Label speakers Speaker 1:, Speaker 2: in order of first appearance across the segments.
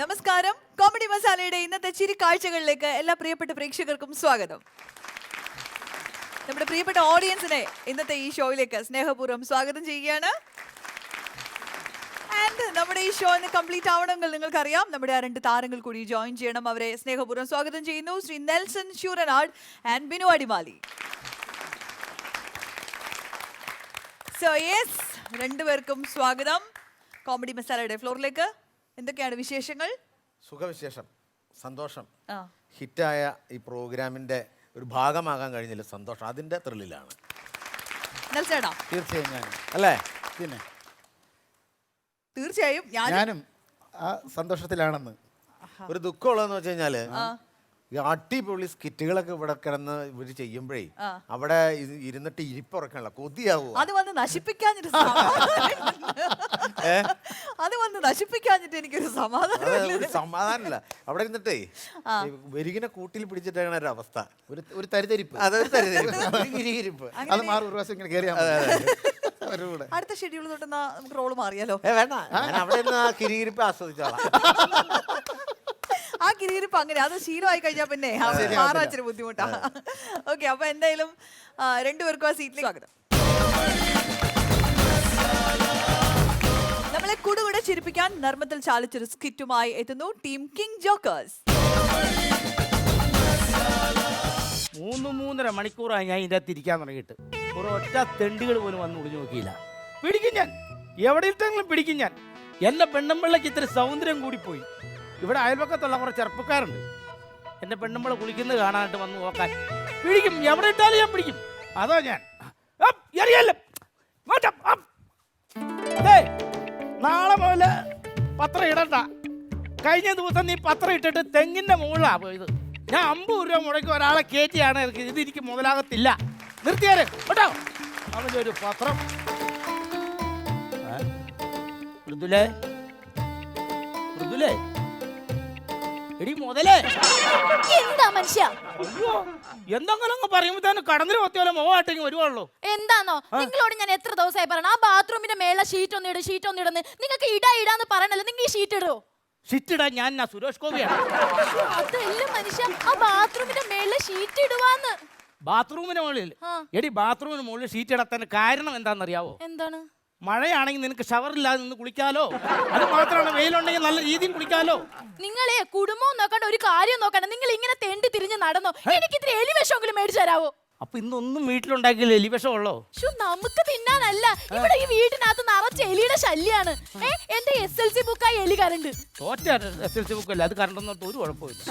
Speaker 1: നമസ്കാരം. കോമഡി മസാലയുടെ ഇന്നത്തെ ചിരി കാഴ്ചകളിലേക്ക് എല്ലാ പ്രിയപ്പെട്ട പ്രേക്ഷകർക്കും സ്വാഗതം. നമ്മുടെ പ്രിയപ്പെട്ട ഓഡിയൻസിനെ ഇന്നത്തെ ഈ ഷോയിലേക്ക് സ്നേഹപൂർവ്വം സ്വാഗതം ചെയ്യുകയാണ്. ആൻഡ് നമ്മുടെ ഈ ഷോ ഇന്ന് കംപ്ലീറ്റ് ആവണമെങ്കിൽ നിങ്ങൾക്കറിയാം, നമ്മുടെ ആ രണ്ട് താരങ്ങൾ കൂടി ജോയിൻ ചെയ്യണം. അവരെ സ്നേഹപൂർവ്വം സ്വാഗതം ചെയ്യുന്നു. Shri Nelson Sooranad and Binu Adimali. So yes, രണ്ടുപേർക്കും സ്വാഗതം കോമഡി മസാലയുടെ ഫ്ലോറിലേക്ക്. എന്തൊക്കെയാണ് വിശേഷങ്ങൾ?
Speaker 2: സുഖവിശേഷം, സന്തോഷം. ഹിറ്റായ ഈ പ്രോഗ്രാമിന്റെ ഒരു ഭാഗമാകാൻ കഴിഞ്ഞില്ല, സന്തോഷം. അതിന്റെ ത്രില്ലിലാണ്.
Speaker 3: തീർച്ചയായും ഞാൻ
Speaker 2: അല്ലേ?
Speaker 3: പിന്നെ
Speaker 1: തീർച്ചയായും
Speaker 3: ഞാനും ആ സന്തോഷത്തിലാണെന്ന്.
Speaker 2: ഒരു ദുഃഖമുള്ളതെന്ന് വെച്ച് കഴിഞ്ഞാല് ഈ അടിപൊളി സ്കിറ്റുകളൊക്കെ ഇവിടെ കിടന്ന് ഇവര് ചെയ്യുമ്പോഴേ അവിടെ ഇരുന്നിട്ട് ഇരിപ്പുറക്കണല്ലോ, കൊതിയാവോ?
Speaker 1: അത് വന്ന് നശിപ്പിക്കാഞ്ഞിട്ട് എനിക്കൊരു
Speaker 2: സമാധാനമില്ല. അവിടെ ഇരുന്നിട്ടേ വെരുകിനെ കൂട്ടിൽ പിടിച്ചിട്ടാണ് ഒരു അവസ്ഥ,
Speaker 3: ഒരു തരിതരിപ്പ്.
Speaker 2: അതൊരു തരിതരിപ്പ്.
Speaker 3: അത് മാറി ഒരു പ്രാവശ്യം ഇങ്ങനെ കയറിയാ
Speaker 1: അടുത്ത ഷെഡ്യൂൾ തൊട്ട് നമുക്ക് റോള് മാറിയാലോ?
Speaker 2: വേണ്ട, ഞാൻ അവിടെ നിന്ന് ആ കിരികിരിപ്പ് ആസ്വദിച്ചോളാം.
Speaker 1: ആ കിരികിരിപ്പ് അങ്ങനെ അത് ശീലമായി കഴിഞ്ഞാൽ പിന്നെ മാറാൻ ഇച്ചിരി ബുദ്ധിമുട്ടാണ്. ഓക്കെ, അപ്പൊ എന്തായാലും രണ്ടുപേർക്കും ആ സീറ്റിലേക്ക് സ്വാഗതം. നമ്മളെ കൂടുകൂടെ ചിരിപ്പിക്കാൻ നർമ്മത്തിൽ ചാലിച്ചൊരു സ്കിറ്റുമായി എത്തുന്നു ടീം കിങ് ജോക്കേഴ്സ്.
Speaker 4: 3-3.5 മണിക്കൂറായി ഞാൻ ഇതിൻ്റെ അകത്ത് ഇരിക്കാൻ തുടങ്ങിയിട്ട്. ഒരു ഒറ്റ തെണ്ടുകൾ പോലും വന്ന് ഒളിഞ്ഞു നോക്കിയില്ല. പിടിക്കും ഞാൻ, എവിടെയിട്ടെങ്കിലും പിടിക്കും ഞാൻ. എൻ്റെ പെണ്ണുമ്പിള്ളക്ക് ഇത്തിരി സൗന്ദര്യം കൂടിപ്പോയി. ഇവിടെ അയൽപക്കത്തുള്ള കുറേ ചെറുപ്പക്കാരുണ്ട്, എൻ്റെ പെണ്ണുമ്പിള്ള കുളിക്കുന്നത് കാണാനായിട്ട് വന്ന് നോക്കാൻ. പിടിക്കും, എവിടെ ഇട്ടാലും ഞാൻ പിടിക്കും. അതോ ഞാൻ നാളെ മുതൽ പത്രം ഇടണ്ട. കഴിഞ്ഞ ദിവസം നീ പത്രം ഇട്ടിട്ട് തെങ്ങിൻ്റെ മുകളിലാണ് പോയത്. ഞാൻ 50 രൂപ മുടക്കി ഒരാളെ കയറ്റിയാണ് ഇത് എനിക്ക് മുതലാകത്തില്ല. നിർത്തിയാര് കേട്ടോ. അവൻ്റെ ഒരു പത്രം. മൃദുലേ മൃദുലേ എടി മുതലേ,
Speaker 5: എന്താ മനുഷ്യ?
Speaker 4: അയ്യോ, എന്തെങ്കിലും പറയുമ്പോ തന്നെ കടന്നിൽ ഒത്തിയോലെ മുഖമായിട്ടെങ്കിൽ വരുവാണല്ലോ.
Speaker 5: എന്താന്നോ നിങ്ങളോട് ഞാൻ എത്ര ദിവസമായി പറയണം, ആ ബാത്റൂമിന്റെ മേലെ ഷീറ്റ് ഒന്ന് ഇടുന്ന്. നിങ്ങൾക്ക് ഇടാന്ന് പറയണല്ലോ, നിങ്ങൾ ഈ ഷീറ്റ് ഇടോ?
Speaker 4: ഷീറ്റ് ഇടാൻ ഞാൻ സുരേഷ് ഗോപിയാണ്.
Speaker 5: അതല്ല മനുഷ്യ, ആ ബാത്റൂമിന്റെ മേലെ ഷീറ്റ് ഇടുവാന്ന്.
Speaker 4: ബാത്റൂമിന് മുകളിൽ എടി, ബാത്റൂമിന് മുകളിൽ ഷീറ്റ് ഇടത്തന്നെ കാരണം എന്താണെന്നറിയാവോ?
Speaker 5: എന്താണ്?
Speaker 4: മഴയാണെങ്കിൽ നിനക്ക് ഷവറില്ലാതെ നിന്ന് കുളിക്കാലോ. അത് മാത്രമാണ്, വെയിലുണ്ടെങ്കിൽ നല്ല രീതിയിൽ കുളിക്കാലോ.
Speaker 5: നിങ്ങളെ കുടുംബവും നോക്കണ്ട, ഒരു കാര്യം നോക്കണ്ട. നിങ്ങൾ ഇങ്ങനെ തെണ്ടി തിരിഞ്ഞ് നടന്നോ? എനിക്ക് ഇത്തിരി എലിവിഷമെങ്കിലും മേടിച്ചു തരാവോ?
Speaker 4: അപ്പൊ ഇന്നൊന്നും വീട്ടിലുണ്ടാക്കിയില്ല, എലിവിഷം ഉള്ളോ?
Speaker 5: നമുക്ക് തിന്നാനല്ല, ഇവിടെ ഈ വീട്ടിനകത്ത് നിറച്ച് എലിയുടെ ശല്യാണ്. എന്റെ SLC ബുക്കായി എലി കരണ്ട്.
Speaker 4: തോറ്റ SLC ബുക്കല്ല, അത് കരണ്ടെന്നോട്ട് ഒരു കുഴപ്പമില്ല.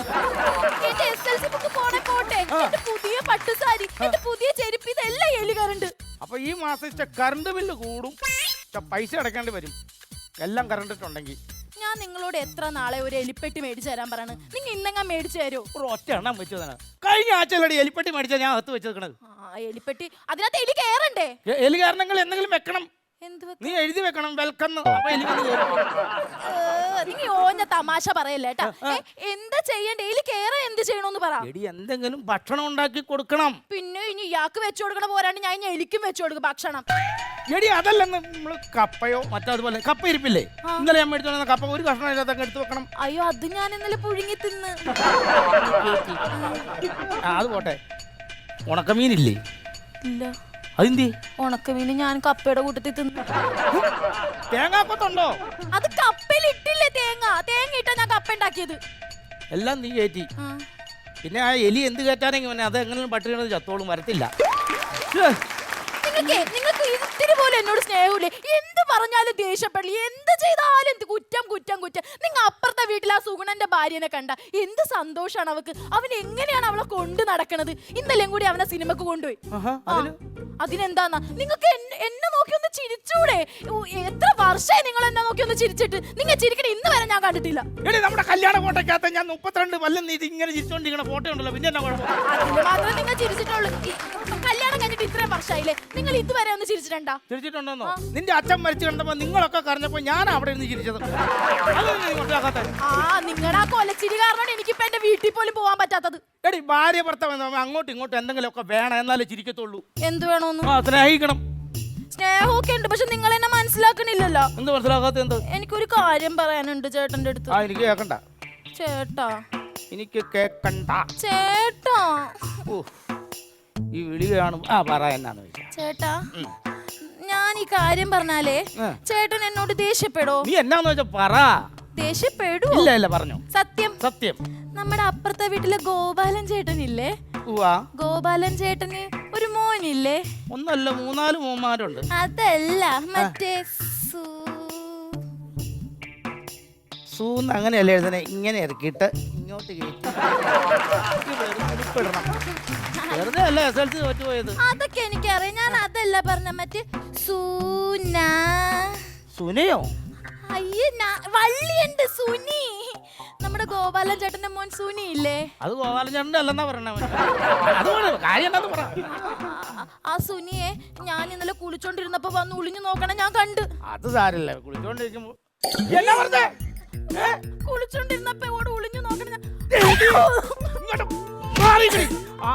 Speaker 5: എന്റെ SLC ബുക്ക് പോട്ടെ, എന്റെ പുതിയ പട്ടുസാരി, എന്റെ പുതിയ ചെരുപ്പ്, ഇതെല്ലാം എലി കരണ്ട്.
Speaker 4: അപ്പൊ ഈ മാസം കറണ്ട് ബില്ല് കൂടും, പൈസ അടയ്ക്കേണ്ടി വരും, എല്ലാം കറണ്ടിട്ടുണ്ടെങ്കിൽ.
Speaker 5: ഞാൻ നിങ്ങളോട് എത്ര നാളെ ഒരു എലിപ്പെട്ടി മേടിച്ചു തരാൻ പറയണ്, നിങ്ങൾ ഇന്നെങ്ങാൻ മേടിച്ചു തരുമോ?
Speaker 4: ഒരു ഒറ്റ എണ്ണം വെച്ചതാണ്. കഴിഞ്ഞ ആഴ്ചയിലടി എലിപ്പെട്ടി മേടിച്ചാൽ ഞാൻ അകത്ത് വെച്ചേക്കണത്.
Speaker 5: എലിപ്പെട്ടി, അതിനകത്ത് എലി കയറണ്ടേ?
Speaker 4: എലി കയറണമെങ്കിൽ എന്തെങ്കിലും വെക്കണം. നീ എഴുതി വെക്കണം, വെൽക്കം.
Speaker 5: നീ ഓഞ്ഞ തമാശ പറയല്ലേ കേട്ടാ. എന്താ ചെയ്യണ്ടേ? എലി കയറ എന്ത് ചെയ്യണോന്ന് പറ.
Speaker 4: എടി, എന്തെങ്കിലും ഭക്ഷണം ഉണ്ടാക്കി കൊടുക്കണം.
Speaker 5: പിന്നെ ഇനി ഇയാൾക്ക് വെച്ചു കൊടുക്കണ പോരാണ്ട് ഞാൻ എലിക്കും വെച്ചു കൊടുക്കും ഭക്ഷണം.
Speaker 4: എടി, അതല്ലെന്ന് നമ്മള് കപ്പയോ മറ്റതുപോലെ കപ്പ ഇരിപ്പില്ലേ, ഇന്നലെ ഞാൻ മേടിച്ചോളുന്ന കപ്പ ഒരു കഷ്ണം ഇല്ലാതൊക്കെ എടുത്തു വെക്കണം.
Speaker 5: അയ്യോ, അത് ഞാൻ ഇന്നലെ പുഴുങ്ങി തിന്ന്.
Speaker 4: അത് പോട്ടെ, ഉണക്കമീനില്ലേ?
Speaker 5: ഇല്ല.
Speaker 4: അതെന്തി?
Speaker 5: ഉണക്കമീന് ഞാൻ കപ്പയുടെ കൂട്ടത്തിൽ തിന്നു.
Speaker 4: തേങ്ങാക്കൊത്തുണ്ടോ?
Speaker 5: അത് കപ്പയിലിട്ടില്ലേ തേങ്ങ ഇട്ടാ ഞാൻ കപ്പ ഉണ്ടാക്കിയത്.
Speaker 4: എല്ലാം നീ കയറ്റി. പിന്നെ ആ എലി എന്ത് കയറ്റാനെങ്കിൽ പിന്നെ അത് എങ്ങനെയും പട്ടികണത് ചത്തോളും, വരത്തില്ല.
Speaker 5: നിങ്ങൾക്ക് ഇത്തിരി പോലെ എന്നോട് സ്നേഹമില്ലേ? എന്ത് പറഞ്ഞാലും ദേഷ്യപ്പെടില്ല, എന്ത് ചെയ്താലും കുറ്റം. നിങ്ങൾ അപ്പുറത്തെ വീട്ടിൽ ആ സുഗുണന്റെ ഭാര്യനെ കണ്ട എന്ത് സന്തോഷാണ് അവക്ക്. അവൻ എങ്ങനെയാണ് അവളെ കൊണ്ട് നടക്കണത്. ഇന്നലെയും കൂടി അവനെ സിനിമക്ക് കൊണ്ടുപോയി. അതിനെന്താന്നാ, നിങ്ങൾക്ക് എന്നെ നോക്കി ഒന്ന് ചിരിച്ചൂടെ? എത്ര വർഷമായി നിങ്ങൾ എന്നെ നോക്കി ഒന്ന് ചിരിച്ചിട്ട്? നിങ്ങൾ ചിരിക്കണ ഇന്ന് വരെ ഞാൻ കണ്ടിട്ടില്ല.
Speaker 4: നമ്മുടെ കല്യാണ ഫോട്ടോക്കകത്ത് ഞാൻ 32 കൊല്ലം നീ ഇങ്ങനെ ചിരിച്ചോണ്ടിരിക്കണ ഫോട്ടോ ഉണ്ടല്ലോ, പിന്നെ എന്നാ കുഴപ്പം?
Speaker 5: അതിന് മാത്രമേ നിങ്ങൾ ചിരിച്ചിട്ടുള്ളൂ. കല്യാണം കഴിഞ്ഞിട്ട് ഇത്രയും വർഷമായില്ലേ, നിങ്ങൾ ഇതുവരെ ഒന്ന് ചിരിച്ചിട്ടുണ്ടോ?
Speaker 4: ചിരിച്ചിട്ടുണ്ടോന്നോ? നിന്റെ അച്ഛൻ മരിച്ചു കണ്ടപ്പോ നിങ്ങളൊക്കെ കരഞ്ഞപ്പോ ഞാൻ അവിടെ ഇരുന്ന് ചിരിച്ചത്.
Speaker 5: നിങ്ങളുടെ ആ കൊലച്ചിരി കാരണം എനിക്കിപ്പോ എന്റെ വീട്ടിൽ പോലും പോവാൻ പറ്റാത്തത്.
Speaker 4: എടി, ഭാര്യ ഭർത്താവ് അങ്ങോട്ടും ഇങ്ങോട്ടും എന്തെങ്കിലുമൊക്കെ വേണം, എന്നാലേ ചിരിക്കത്തുള്ളൂ.
Speaker 5: എന്ത് വേണോന്ന്?
Speaker 4: സ്നേഹിക്കണം.
Speaker 5: സ്നേഹമൊക്കെ ഉണ്ട്, പക്ഷെ നിങ്ങൾ എന്നെ മനസ്സിലാക്കണില്ലല്ലോ.
Speaker 4: എന്ത് മനസ്സിലാക്കാത്ത എന്ത്?
Speaker 5: എനിക്കൊരു കാര്യം പറയാനുണ്ട് ചേട്ടന്റെ അടുത്ത്.
Speaker 4: ആ എനിക്ക് കേക്കണ്ട,
Speaker 5: ചേട്ടാ
Speaker 4: എനിക്ക് കേക്കണ്ട.
Speaker 5: ചേട്ടാ
Speaker 4: ഓ, ഈ വിളി കാണും. ആ പറ, എന്നാന്ന് വെച്ചാ.
Speaker 5: ചേട്ടാ, ഞാൻ ഈ കാര്യം പറഞ്ഞാലേ ചേട്ടൻ എന്നോട് ദേഷ്യപ്പെടോ?
Speaker 4: നീ എന്നാന്ന് വെച്ചാ പറ.
Speaker 5: ദേഷ്യപ്പെടൂ?
Speaker 4: ഇല്ല ഇല്ല, പറഞ്ഞു.
Speaker 5: സത്യം
Speaker 4: സത്യം.
Speaker 5: നമ്മുടെ അപ്പുറത്തെ വീട്ടിലെ ഗോപാലൻ ചേട്ടനില്ലേ,
Speaker 4: ഉവ്വാ.
Speaker 5: ഗോപാലൻ ചേട്ടന് ഒരു മോനില്ലേ?
Speaker 4: ഒന്നല്ല, 3-4 മോന്മാരുണ്ട്.
Speaker 5: അതല്ല, മറ്റേ
Speaker 4: സൂന്ന് അങ്ങനെയല്ല എഴുതണേ, ഇങ്ങനെ ഇറക്കിയിട്ട് ഇങ്ങോട്ട് കയറ്റി വെറുതെ അല്ല SLC തോറ്റുപോയത്.
Speaker 5: അതൊക്കെ എനിക്കറിയാം, ഞാൻ അതല്ല പറഞ്ഞ മറ്റേ സൂന.
Speaker 4: സുനയോ?
Speaker 5: അയ്യ, വള്ളിയുണ്ട് സുനി. നമ്മുടെ ഗോപാലൻ ചേട്ടന്റെ മോൻ സുനി ഇല്ലേ?
Speaker 4: അത് ഗോപാലൻ ചേട്ടൻ്റെ അല്ലെന്നാ പറയണ. അതുകൊണ്ട് കാര്യം എന്താന്ന് പറ.
Speaker 5: ആ സുനിയെ ഞാൻ ഇന്നലെ കുളിച്ചോണ്ടിരുന്നപ്പോ വന്ന് ഒളിഞ്ഞു നോക്കണ ഞാൻ കണ്ട്.
Speaker 4: അത് സാരില്ല, കുളിച്ചോണ്ടിരിക്കുമ്പോ എന്നാ പറഞ്ഞേ?
Speaker 5: കുളിച്ചോണ്ടിരുന്നപ്പോ ഇവിടെ ഒളിഞ്ഞു നോക്കണ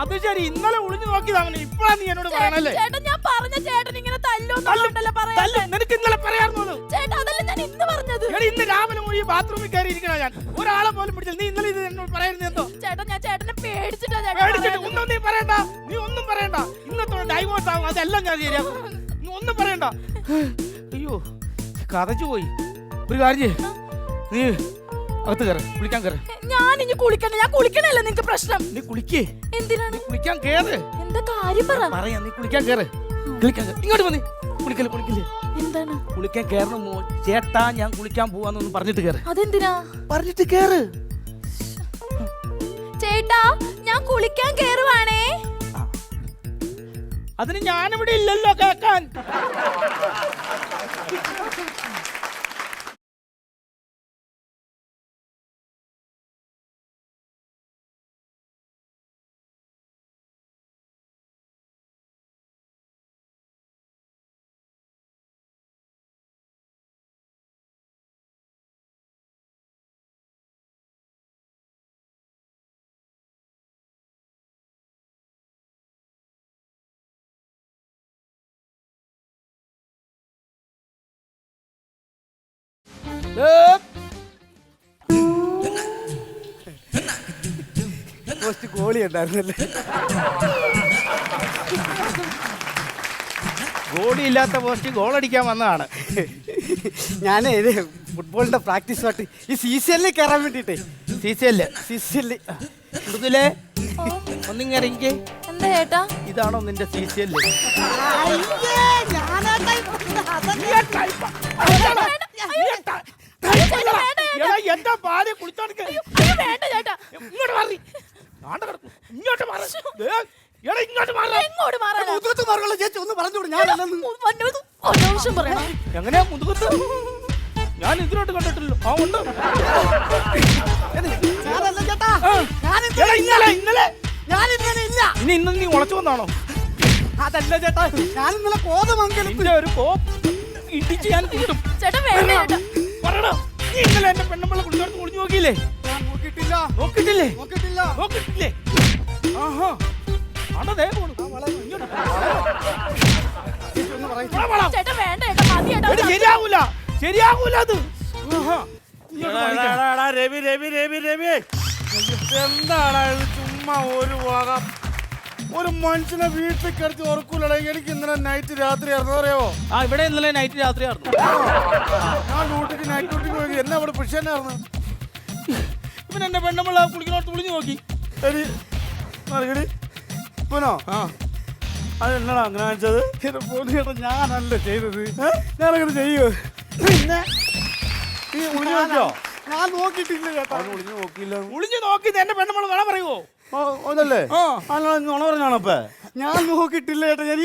Speaker 4: അത് ശരി, ഇന്നലെ ഒളിഞ്ഞു നോക്കിയതാണ്, ഇപ്പഴാ നീ എന്നോട് പറയണല്ലേ?
Speaker 5: ചേട്ടൻ, ഞാൻ പറഞ്ഞ ചേട്ടൻ ഇങ്ങനെ തല്ലോന്നല്ലോ പറയാ.
Speaker 4: നിനക്ക് ഇന്നലെ പറയാറുള്ളത്.
Speaker 5: ചേട്ടാ, അതല്ല ഞാൻ ഇന്ന് പറഞ്ഞത്.
Speaker 4: ഇന്ന് രാവിലെ കൂടി ബാത്റൂമിൽ കയറി ഇരിക്കണ ഞാൻ, ഒരാളെ പോലും പിടിച്ചില്ല. നീ ഇന്നലെ ഇത് എന്നോട് പറയുന്നത് എന്തോ?
Speaker 5: ചേട്ടാ, ഞാൻ ചേട്ടനെ പേടിച്ചിട്ടാ
Speaker 4: പേടിച്ചിട്ട് ഒന്നും നീ പറയണ്ട, നീ ഒന്നും പറയണ്ട. ഇന്നത്തോടെ ഡൈവോഴ്സ് ആവും, അതെല്ലാം ഞാൻ ശരിയാക്കും. നീ ഒന്നും പറയണ്ട. അയ്യോ, കഥച്ചു പോയി. ഒരു കാര്യം ചെയ്യ്, നീ അകത്ത് കയറി കുളിക്കാൻ കയറി.
Speaker 5: ഞാൻ ഇനി കുളിക്കണേ, ഞാൻ കുളിക്കണല്ലേ നിങ്ങക്ക് പ്രശ്നം?
Speaker 4: നീ കുളിക്കേ.
Speaker 5: എന്തിനാണ്?
Speaker 4: കുളിക്കാൻ കേറ്.
Speaker 5: എന്താ കാര്യം പറ.
Speaker 4: പറയാ, നീ കുളിക്കാൻ കേറ്. കുളിക്കാൻ കേറ്. ഇങ്ങോട്ട് വന്നേ. കുളിക്കല്ലേ കുളിക്കില്ലേ?
Speaker 5: എന്താണ്
Speaker 4: കുളിക്കാൻ കേറണം. ചേട്ടാ, ഞാൻ കുളിക്കാൻ പോവാന്നൊന്ന് പറഞ്ഞിട്ട് കേറ്.
Speaker 5: അതെന്തിനാ?
Speaker 4: പറഞ്ഞിട്ട് കേറ്.
Speaker 5: ചേട്ടാ, ഞാൻ കുളിക്കാൻ കേറുവാണേ.
Speaker 4: അതിന് ഞാനിവിടെ ഇല്ലല്ലോ കേക്കാൻ.
Speaker 3: ഗോളി ഉണ്ടായിരുന്നല്ലേ?
Speaker 4: ഗോളിയില്ലാത്ത പോസ്റ്റ് ഗോളടിക്കാൻ വന്നതാണ്.
Speaker 3: ഞാനേ ഇത് ഫുട്ബോളിന്റെ പ്രാക്ടീസുമായിട്ട് ഈ CCL കയറാൻ വേണ്ടിട്ടേ. CCL
Speaker 4: മൃദുലേ, ഒന്നിങ്ങറിഞ്ഞേ.
Speaker 5: എന്താ ചേട്ടാ?
Speaker 4: ഇതാണോ നിന്റെ CCL? എന്റെ ഭാര്യ കുളിച്ചോണ്ട്
Speaker 5: വേണ്ട ചേട്ടാ,
Speaker 4: ഇങ്ങോട്ട് മാറി. ഇങ്ങോട്ട് മാറി. ഇങ്ങോട്ട് മാറി.
Speaker 5: എങ്ങോട്ട് മാറാനാ?
Speaker 3: ചേച്ചി ഒന്ന് പറഞ്ഞോളൂ, ഞാനല്ലെന്ന്.
Speaker 5: ഒരാവശ്യം പറയണം.
Speaker 4: എങ്ങനെയാ മുതുകത്ത്? ഞാൻ ഇതിലോട്ട് കണ്ടിട്ടില്ലല്ലോ. ആ ഉണ്ട്.
Speaker 3: ഞാനല്ല ചേട്ടാ,
Speaker 4: ഇന്നലെ
Speaker 3: ഞാനില്ല.
Speaker 4: ഇന്ന് നീ ഉളച്ചു വന്നാണോ?
Speaker 3: അതല്ല ചേട്ടാ, ഞാൻ ഇന്നലെ കോതമംഗലത്ത്.
Speaker 4: നിന്റെ ഒരു ഇടിച്ച് ഞാൻ കൂട്ടും.
Speaker 5: ചേട്ടാ വേണ്ട ചേട്ടാ.
Speaker 4: പറയണോ, നീ ഇന്നലെ എന്റെ പെണ്ണുമ്പളെ കുളിച്ചോടത്ത് കുളിഞ്ഞു നോക്കിയില്ലേ?
Speaker 3: ഞാൻ നോക്കിയിട്ടില്ല.
Speaker 4: നോക്കിട്ടില്ലേ? ആഹാ, ആണ്ടേ പോണു.
Speaker 5: ചേട്ടാ വേണ്ട ചേട്ടാ, മതി ചേട്ടാ.
Speaker 4: ശരിയാകൂല അത്.
Speaker 2: എന്താണ് ചുമ്മാ ഒരു വക ഒരു മനുഷ്യനെ വീട്ടിൽ കിടത്തി ഉറക്കൂലടേ. എനിക്ക് ഇന്നലെ നൈറ്റ് രാത്രി ആയിരുന്നു, അറിയാവോ?
Speaker 4: ആ, ഇവിടെ ഇന്നലെ നൈറ്റ് രാത്രി ആയിരുന്നു.
Speaker 2: ഞാൻ ഡ്യൂട്ടിക്ക് നൈറ്റ് ഡ്യൂട്ടിക്ക് പോയി. എന്നെ അവിടെ പിടിച്ചെന്നായിരുന്നു.
Speaker 4: ഇവൻ എന്റെ പെണ്ണുമ്പള കുളിക്കുന്നോട്ട് കുളിഞ്ഞു നോക്കി.
Speaker 2: ശരി മറുകടി ഇപ്പനോ?
Speaker 4: ആ,
Speaker 2: അതെന്നടാ അങ്ങനെ കാണിച്ചത്?
Speaker 3: ചേട്ടാ, ഞാനല്ല ചെയ്തത്.
Speaker 2: ഞാനങ്ങനെ ചെയ്യൂ. പിന്നെ നീ ഒളിഞ്ഞു നോക്കിയോ?
Speaker 3: ഞാൻ നോക്കിയിട്ടില്ല ചേട്ടാ.
Speaker 2: ഒളിഞ്ഞു നോക്കിയില്ല.
Speaker 4: കുളിഞ്ഞു നോക്കി എന്റെ പെണ്ണുമ്പള വേണം പറയുവോ?
Speaker 2: അതല്ലേ?
Speaker 4: ആ,
Speaker 2: നുണ പറഞ്ഞാണപ്പേ?
Speaker 3: ഞാൻ നോക്കിയിട്ടില്ല ചേട്ടാ. ഞാൻ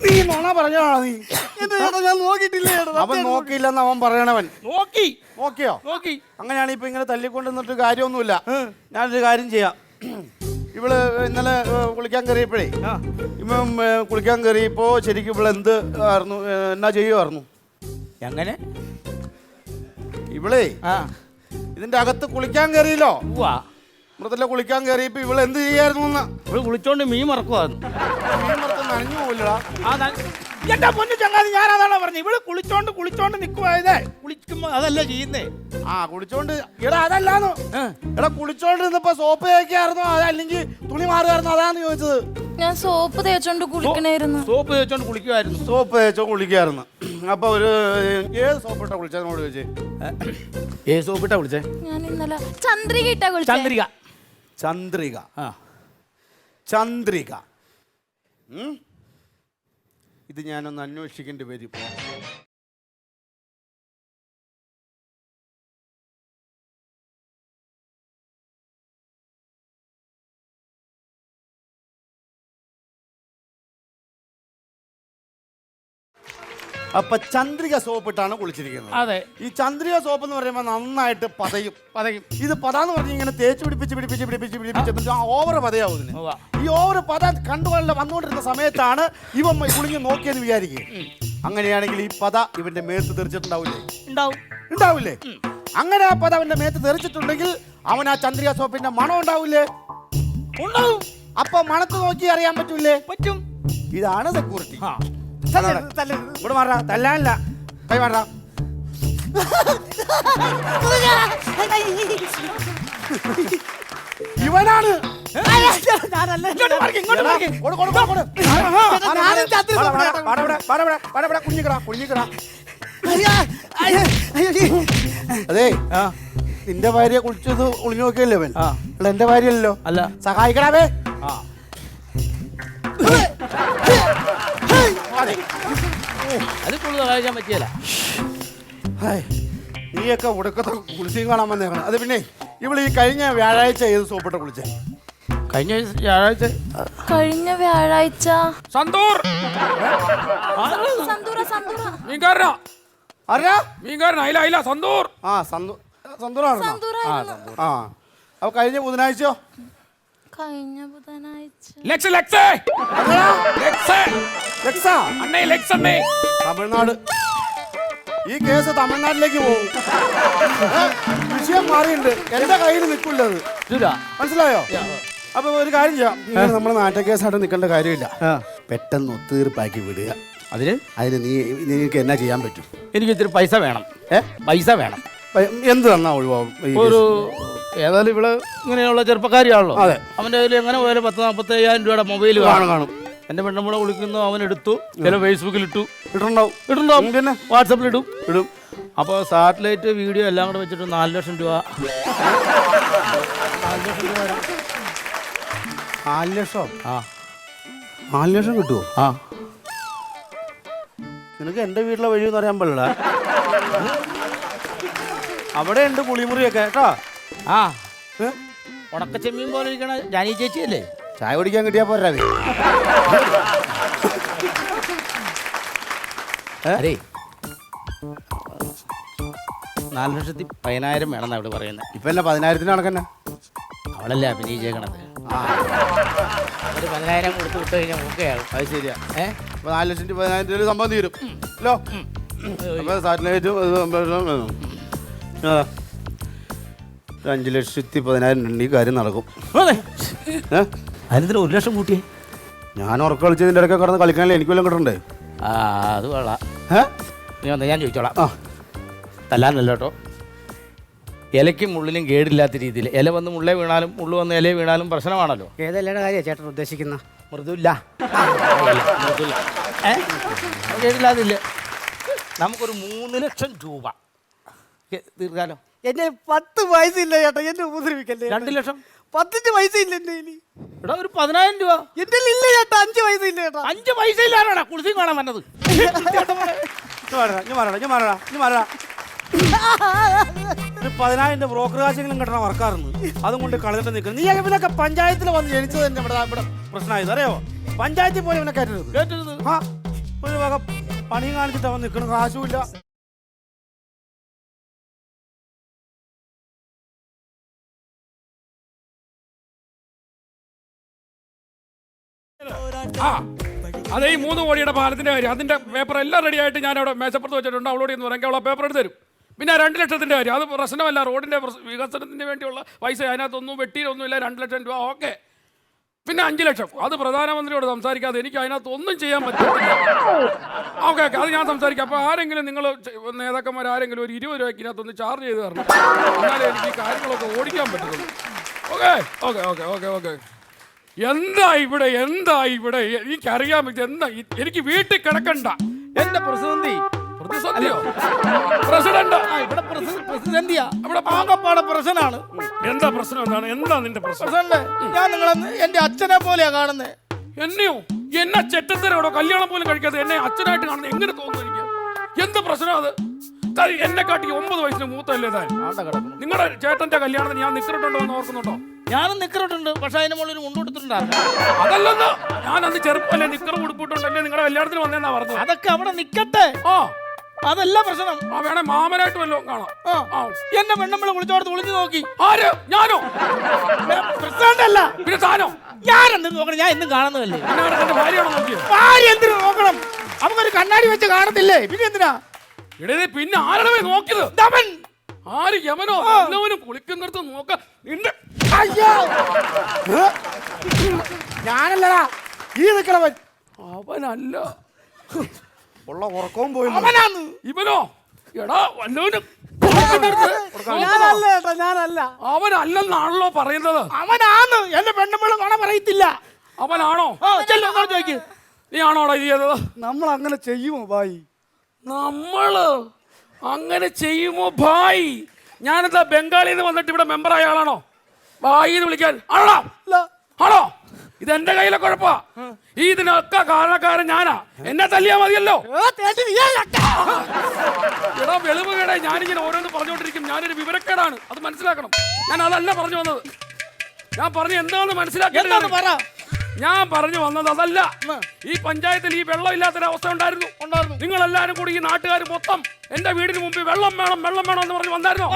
Speaker 2: നീ നുണ പറഞ്ഞാണോ നീ?
Speaker 3: എന്റെ ചേട്ടാ, ഞാൻ നോക്കിയിട്ടില്ല ചേട്ടാ.
Speaker 2: അവൻ നോക്കിയില്ലെന്ന് അവൻ പറയണവൻ.
Speaker 4: നോക്കിയോ?
Speaker 2: അങ്ങനെയാണ് ഇപ്പൊ ഇങ്ങനെ തല്ലിക്കൊണ്ടിരുന്നിട്ട് കാര്യമൊന്നുമില്ല. ഞാനൊരു കാര്യം ചെയ്യാം. ഇവള് ഇന്നലെ കുളിക്കാൻ കയറിയപ്പോഴേ, ഇവൻ കുളിക്കാൻ കയറിയപ്പോ ശരിക്കും ഇവള് എന്ത് ആയിരുന്നു, എന്നാ ചെയ്യുമായിരുന്നു?
Speaker 4: എങ്ങനെ?
Speaker 2: ഇവളേ ഇതിന്റെ അകത്ത് കുളിക്കാൻ കയറിയല്ലോ. മൃതല്ല കുളിക്കാൻ കയറിയപ്പോ ഇവള് എന്ത് ചെയ്യായിരുന്നു?
Speaker 4: കുളിച്ചോണ്ട് മീൻ മറക്കുവായിരുന്നു.
Speaker 2: നനഞ്ഞു പോയില്ലടാ.
Speaker 4: എന്റെ പൊന്നു ചങ്ങാതി ഞാൻ അതാണ് പറഞ്ഞു. ഇവള് കുളിച്ചോണ്ട് നിക്കുവായതേ. കുളിക്കുമ്പോ അതല്ല ചെയ്യുന്നേ.
Speaker 2: ആ കുളിച്ചോണ്ട് എടാ അതല്ലാന്ന്. എടാ കുളിച്ചോണ്ട് നിന്നപ്പോ സോപ്പ് തേക്കായിരുന്നോ അതല്ലെങ്കിൽ തുണി മാറുമായിരുന്നോ അതാണ് ചോദിച്ചത്.
Speaker 5: ഞാൻ സോപ്പ് തേച്ചോണ്ട് കുളിക്കണായിരുന്നു.
Speaker 4: സോപ്പ് തേച്ചോണ്ട് കുളിക്കുമായിരുന്നു.
Speaker 2: സോപ്പ് തേച്ചോ കുളിക്കായിരുന്നു. അപ്പൊ ഒരു ഏത് സോപ്പ് ഇട്ടാ കുളിച്ചതിനോട് ചോദിച്ചേ.
Speaker 4: ഏത് സോപ്പ് ഇട്ടാ കുളിച്ചേ?
Speaker 5: ഞാൻ ഇന്നലെ ചന്ദ്രിക ഇട്ടാ കുളിച്ചേ.
Speaker 4: ചന്ദ്രിക.
Speaker 2: ചന്ദ്രിക.
Speaker 4: ആ
Speaker 2: ചന്ദ്രിക. ഇത് ഞാനൊന്ന് അന്വേഷിക്കേണ്ടി വരും. അപ്പൊ ചന്ദ്രിക സോപ്പ് ഇട്ടാണ് കുളിച്ചിരിക്കുന്നത്.
Speaker 4: അതെ.
Speaker 2: ഈ ചന്ദ്രിക സോപ്പ് എന്ന് പറയുമ്പോൾ നന്നായിട്ട് പതയും. ഇത് പതാന്ന് പറഞ്ഞ് ഇങ്ങനെ തേച്ച് പിടിപ്പിച്ച് ഓവർ പതയാവും ഇതിന്. ഈ ഓവർ പത കണ്ടുകൊള്ള വന്നുകൊണ്ടിരുന്ന സമയത്താണ് ഇവൻ കുളിഞ്ഞ് നോക്കിയെന്ന് വിചാരിക്കുക. അങ്ങനെയാണെങ്കിൽ ഈ പത ഇവന്റെ മേത്ത് തെറിച്ചിട്ടുണ്ടാവില്ലേ? ഉണ്ടാവില്ലേ? അങ്ങനെ ആ പത അവന്റെ മേത്ത് തെറിച്ചിട്ടുണ്ടെങ്കിൽ അവൻ ആ ചന്ദ്രിക സോപ്പിന്റെ മണം ഉണ്ടാവില്ലേ? ഉണ്ടാവും. അപ്പൊ മണത്ത് നോക്കി അറിയാൻ പറ്റൂലേ? പറ്റും. ഇതാണ് സെക്യൂരിറ്റി. ഇവിടെ മാറാ, തല്ലാനല്ല, കൈ മാറാ. ഇവനാണ് കുഞ്ഞിക്കടാ. അതെ നിന്റെ ഭാര്യ കുളിച്ചത് ഒളിഞ്ഞു നോക്കിയല്ലേ അവൻ? എന്റെ ഭാര്യയല്ലോ.
Speaker 4: അല്ല,
Speaker 2: സഹായിക്കടാവേ.
Speaker 4: അത് കൂടുതൽ കഴിക്കാൻ പറ്റിയല്ല.
Speaker 2: നീയൊക്കെ ഉടക്കത്തെ കുളിച്ചും കാണാൻ വന്നേക്കണം. അത് പിന്നെ ഇവിടെ ഈ കഴിഞ്ഞ വ്യാഴാഴ്ച ഏത് സോപ്പിട്ട കുളിച്ചേ?
Speaker 4: കഴിഞ്ഞ വ്യാഴാഴ്ച
Speaker 6: സന്തൂർ അയില സന്തൂർ.
Speaker 2: ആ സന്തൂറാണോ? ആ അപ്പൊ കഴിഞ്ഞ ബുധനാഴ്ചയോ?
Speaker 5: കഴിഞ്ഞ ബുധനാഴ്ച
Speaker 2: തമിഴ്നാട്. ഈ കേസ് തമിഴ്നാട്ടിലേക്ക് പോകും. വിഷയം മാറിയിട്ടുണ്ട്. എന്റെ കയ്യിൽ നിൽക്കില്ലത്, മനസ്സിലായോ? അപ്പൊ ഒരു കാര്യം ചെയ്യാം, നമ്മുടെ നാട്ടെ കേസായിട്ട് നിൽക്കേണ്ട കാര്യമില്ല. പെട്ടെന്ന് ഒത്തുതീർപ്പാക്കി വിടുക. അതിന് നീക്ക് എന്നാ ചെയ്യാൻ പറ്റും?
Speaker 4: എനിക്ക് ഇത്തിരി പൈസ വേണം. പൈസ വേണം.
Speaker 2: എന്ത് തന്നാ ഒഴിവാകും?
Speaker 4: ഒരു ഏതായാലും ഇവിടെ ഇങ്ങനെയുള്ള ചെറുപ്പക്കാരിയാണല്ലോ.
Speaker 2: അതെ.
Speaker 4: അവന്റെ കയ്യിൽ എങ്ങനെ പോയാലും 40-45,000 രൂപയുടെ മൊബൈൽ കാണും. എന്റെ പെണ്ണുമ്പളെ വിളിക്കുന്നു, അവൻ എടുത്തു. ചില ഫേസ്ബുക്കിൽ ഇട്ടുണ്ടാവും, പിന്നെ വാട്സപ്പിൽ ഇടും. അപ്പോൾ സാറ്റലൈറ്റ് വീഡിയോ എല്ലാം കൂടെ വെച്ചിട്ട് 4 ലക്ഷം രൂപ.
Speaker 2: 4 ലക്ഷം?
Speaker 4: ആ
Speaker 2: 4 ലക്ഷം കിട്ടുമോ?
Speaker 4: ആ
Speaker 2: നിനക്ക് എൻ്റെ വീട്ടിലെ വഴിയെന്ന് അറിയാൻ പാടില്ല. അവിടെ ഉണ്ട് കുളിമുറിയൊക്കെ കേട്ടോ.
Speaker 4: ആ ഉണക്ക ചെമ്മീൻ പോലെ ഇരിക്കണ ജാനി ചേച്ചിയല്ലേ?
Speaker 2: ചായ കുടിക്കാൻ കിട്ടിയാ പോരാ.
Speaker 4: അതെ, 4,10,000 വേണമെന്നാ ഇവിടെ പറയുന്നത്.
Speaker 2: ഇപ്പൊ എന്നെ 10,000 കണക്കന്നെ.
Speaker 4: അവളല്ലേ അഭിനയിച്ചേക്കണത്. ഒരു 10,000 കൊടുത്ത് വിട്ട് കഴിഞ്ഞാൽ ഓക്കെയാകും.
Speaker 2: അത് ശരിയാ. അപ്പൊ 4 ലക്ഷത്തി 10,000 രൂപ സംഭവം തീരും അല്ലോ. അപ്പൊ സാറ്റലൈറ്റ് 5,10,000 ഈ കാര്യം നടക്കും.
Speaker 4: അതിന് 1 ലക്ഷം കൂട്ടിയേ.
Speaker 2: ഞാൻ ഉറക്കം കളിച്ചതിൻ്റെ ഇടയ്ക്ക് കിടന്ന് കളിക്കാനല്ലേ എനിക്ക് വല്ലതും കിട്ടണ്ടേ?
Speaker 4: ആ അത് കൊള്ളാം. നീ വന്നേ, ഞാൻ ചോദിച്ചോളാം. തല്ലാനല്ല കേട്ടോ. ഇലയ്ക്കും മുള്ളിലും കേടില്ലാത്ത രീതിയിൽ. ഇല വന്ന് മുള്ളേ വീണാലും മുള്ളു വന്ന് ഇല വീണാലും പ്രശ്നമാണല്ലോ.
Speaker 3: ഏതല്ലയുടെ കാര്യമാണ് ചേട്ടൻ ഉദ്ദേശിക്കുന്ന?
Speaker 4: മൃദുല്ല. കേടില്ലാതില്ല. നമുക്കൊരു 3 ലക്ഷം രൂപ തീർക്കാലോ.
Speaker 3: എന്റെ 10 പൈസയില്ല ചേട്ടാ, എന്നെ ഉപദ്രവിക്കല്ലേ.
Speaker 4: 2 ലക്ഷം.
Speaker 3: 10 പൈസയില്ല എന്റെ കയ്യില്.
Speaker 4: എടാ ഒരു 10,000 രൂപ
Speaker 3: എന്റെ ഇല്ല ചേട്ടാ. 5 പൈസയില്ല ചേട്ടാ.
Speaker 4: 5 പൈസ ഇല്ലാടാ കുളിച്ചും കാണാൻ വന്നത്.
Speaker 2: ഒരു 10,000 ബ്രോക്കർ കാശെങ്കിലും കിട്ടണ വർക്കാറുണ്ട്. അതും കൊണ്ട് കളഞ്ഞിട്ട് നിൽക്കുന്നത്. നീ ഇവനൊക്കെ പഞ്ചായത്തിൽ വന്ന് ജനിച്ചത് തന്നെ ഇവിടെ പ്രശ്നമായത് അറിയോ? പഞ്ചായത്തിൽ പോയി ഇവനെ കയറ്റരുത്. ആ ഒരു വക പണിയും കാണിച്ചിട്ട് അവൻ നിൽക്കണം, കാശുമില്ല.
Speaker 6: അതെ, ഈ 3 കോടിയുടെ പാലത്തിന്റെ കാര്യം, അതിന്റെ പേപ്പർ എല്ലാം റെഡി ആയിട്ട് ഞാൻ അവിടെ മേശപ്പുറത്ത് വെച്ചിട്ടുണ്ട്. അവളോട് എന്ന് പറയാൻ അവളെ പേപ്പർ എടുത്ത് തരും. പിന്നെ 2 ലക്ഷത്തിന്റെ കാര്യം, അത് പ്രശ്നമല്ല. റോഡിന്റെ വികസനത്തിന് വേണ്ടിയുള്ള പൈസ അതിനകത്തൊന്നും വെട്ടിയിലൊന്നുമില്ല. 2 ലക്ഷം രൂപ ഓക്കെ. പിന്നെ 5 ലക്ഷം. അത് പ്രധാനമന്ത്രിയോട് സംസാരിക്കാതെ എനിക്ക് അതിനകത്ത് ഒന്നും ചെയ്യാൻ പറ്റില്ല. ഓക്കെ അത് ഞാൻ സംസാരിക്കാം. അപ്പൊ ആരെങ്കിലും നിങ്ങൾ നേതാക്കന്മാർ ആരെങ്കിലും ഒരു 20 രൂപയ്ക്ക് ഇതിനകത്തൊന്ന് ചാർജ് ചെയ്ത് തരണം. എന്നാലേ എനിക്ക് ഈ കാര്യങ്ങളൊക്കെ ഓടിക്കാൻ പറ്റുള്ളൂ. Okay okay okay okay okay എന്താ ഇവിടെ എനിക്കറിയാൻ പറ്റും. എന്താ എനിക്ക് വീട്ടിൽ കിടക്കണ്ട.
Speaker 4: എന്റെ പ്രതിസന്ധി
Speaker 6: പ്രതിസന്ധിയോ? പ്രസിഡന്റ്
Speaker 4: ഇവിടെ പ്രതിസന്ധിയാ. ഇവിടെ പാകപ്പാടെ പ്രശ്നമാണ്.
Speaker 6: എന്താ പ്രശ്നം? എന്താ നിന്റെ പ്രശ്നം?
Speaker 4: പ്രസിഡന്റ്, ഞാൻ നിങ്ങളെ എന്റെ അച്ഛനെ പോലെയാ കാണുന്നത്.
Speaker 6: എന്നെയോ? എന്നെ ചെറ്റത്തരോടോ കല്യാണം പോലും കഴിക്കാതെ എന്നെ അച്ഛനായിട്ട് കാണുന്നത് എങ്ങനെ തോന്നുന്നു എനിക്ക്? എന്ത് പ്രശ്നം അത്? എന്നെ കാട്ടി 9 വയസ്സിന് മൂത്തല്ലേ താൻ? നിങ്ങളുടെ ചേട്ടന്റെ കല്യാണത്തിന് ഞാൻ നിക്കറിട്ടുണ്ടോ എന്ന് ഓർക്കുന്നുണ്ടോ?
Speaker 4: ഞാനും നിക്കറിട്ടുണ്ട്, പക്ഷെ അതിന് മുകളിൽ ഒരു മുണ്ടെടുത്തിട്ടുണ്ടായിരുന്നു.
Speaker 6: അതല്ലെന്ന്, ഞാൻ അന്ന് ചെറുപ്പല്ലേ നിക്കറ് ഉടുപ്പിട്ടുണ്ടല്ലേ നിങ്ങളുടെ കല്യാണത്തിന് വന്നേന്നാ പറഞ്ഞത്.
Speaker 4: അതൊക്കെ അവിടെ നിക്കട്ടെ.
Speaker 6: ആ
Speaker 4: അതല്ല പ്രശ്നം.
Speaker 6: ആ വേണേ മാമനായിട്ട് വല്ലതും കാണാം.
Speaker 4: എന്നെ പെണ്ണുമ്പളെ വിളിച്ചോടത്ത് വിളിച്ചു നോക്കി.
Speaker 6: ആര്? ഞാനോ?
Speaker 4: പ്രസിഡന്റ് അല്ല,
Speaker 6: പിന്നെ താനോ?
Speaker 4: ഞാൻ എന്തിനു നോക്കണം? ഞാൻ എന്നും കാണുന്നതല്ലേ.
Speaker 6: എന്റെ ഭാര്യയാണോ നോക്കിയത്?
Speaker 4: ഭാര്യ എന്തിനു നോക്കണം? അവനൊരു കണ്ണാടി വെച്ച് കാണത്തില്ലേ, പിന്നെ എന്തിനാ?
Speaker 6: ഇടേ പിന്നെ ആരുടെ നോക്കിയത്?
Speaker 4: അവൻ
Speaker 6: ആര്? യമനോ? എല്ലാവരും കുളിക്കുന്നിടത്ത് നോക്ക. നിന്റെ
Speaker 3: അയ്യോ ഞാനല്ലടാ ഈ നിക്കണവൻ.
Speaker 6: അവനല്ല,
Speaker 2: ഉള്ള ഉറക്കവും പോയി.
Speaker 4: അവനാന്ന്.
Speaker 6: ഇവനോ? എടാ വല്ലവനും
Speaker 3: ഞാനല്ല ഏട്ടാ, ഞാനല്ല.
Speaker 6: അവനല്ലെന്നാണല്ലോ പറയുന്നത്.
Speaker 4: അവനാന്ന്. എന്റെ പെണ്ണുമ്പളെ നുണ പറയത്തില്ല.
Speaker 6: അവനാണോ?
Speaker 4: ചോദിക്ക്.
Speaker 6: നീ ആണോടാ ഇത് ചെയ്തത്?
Speaker 3: നമ്മൾ അങ്ങനെ ചെയ്യുമോ ഭായി?
Speaker 6: നമ്മള് അങ്ങനെ ചെയ്യുമോ ഭായ്? ഞാനെന്താ ബംഗാളിൽ നിന്ന് വന്നിട്ട് ഇവിടെ മെമ്പറായ ആളാണോ ഭായി എന്ന് വിളിക്കാൻ? ആണോ? ആണോ? ഇതെന്റെ കയ്യിലെ കുഴപ്പാ. ഇതിനൊക്കെ കാരണക്കാരൻ ഞാനാ. എന്നെ തല്ലിയാ മതിയല്ലോ. എടാ വെളിവ് കേടേ, ഞാനിങ്ങനെ ഓരോന്ന് പറഞ്ഞുകൊണ്ടിരിക്കും. ഞാനൊരു വിവരക്കേടാണ്, അത് മനസ്സിലാക്കണം. ഞാൻ അതല്ല പറഞ്ഞു വന്നത്. ഞാൻ പറഞ്ഞു എന്താണെന്ന് മനസ്സിലാക്കി. ഞാൻ പറഞ്ഞു വന്നത് അതല്ല. ഈ പഞ്ചായത്തിൽ ഈ വെള്ളമില്ലാത്തൊരവസ്ഥ ഉണ്ടായിരുന്നു. നിങ്ങളെല്ലാരും കൂടി ഈ നാട്ടുകാർ മൊത്തം എന്റെ വീടിന് മുമ്പിൽ വെള്ളം വേണം എന്ന് പറഞ്ഞു വന്നായിരുന്നു.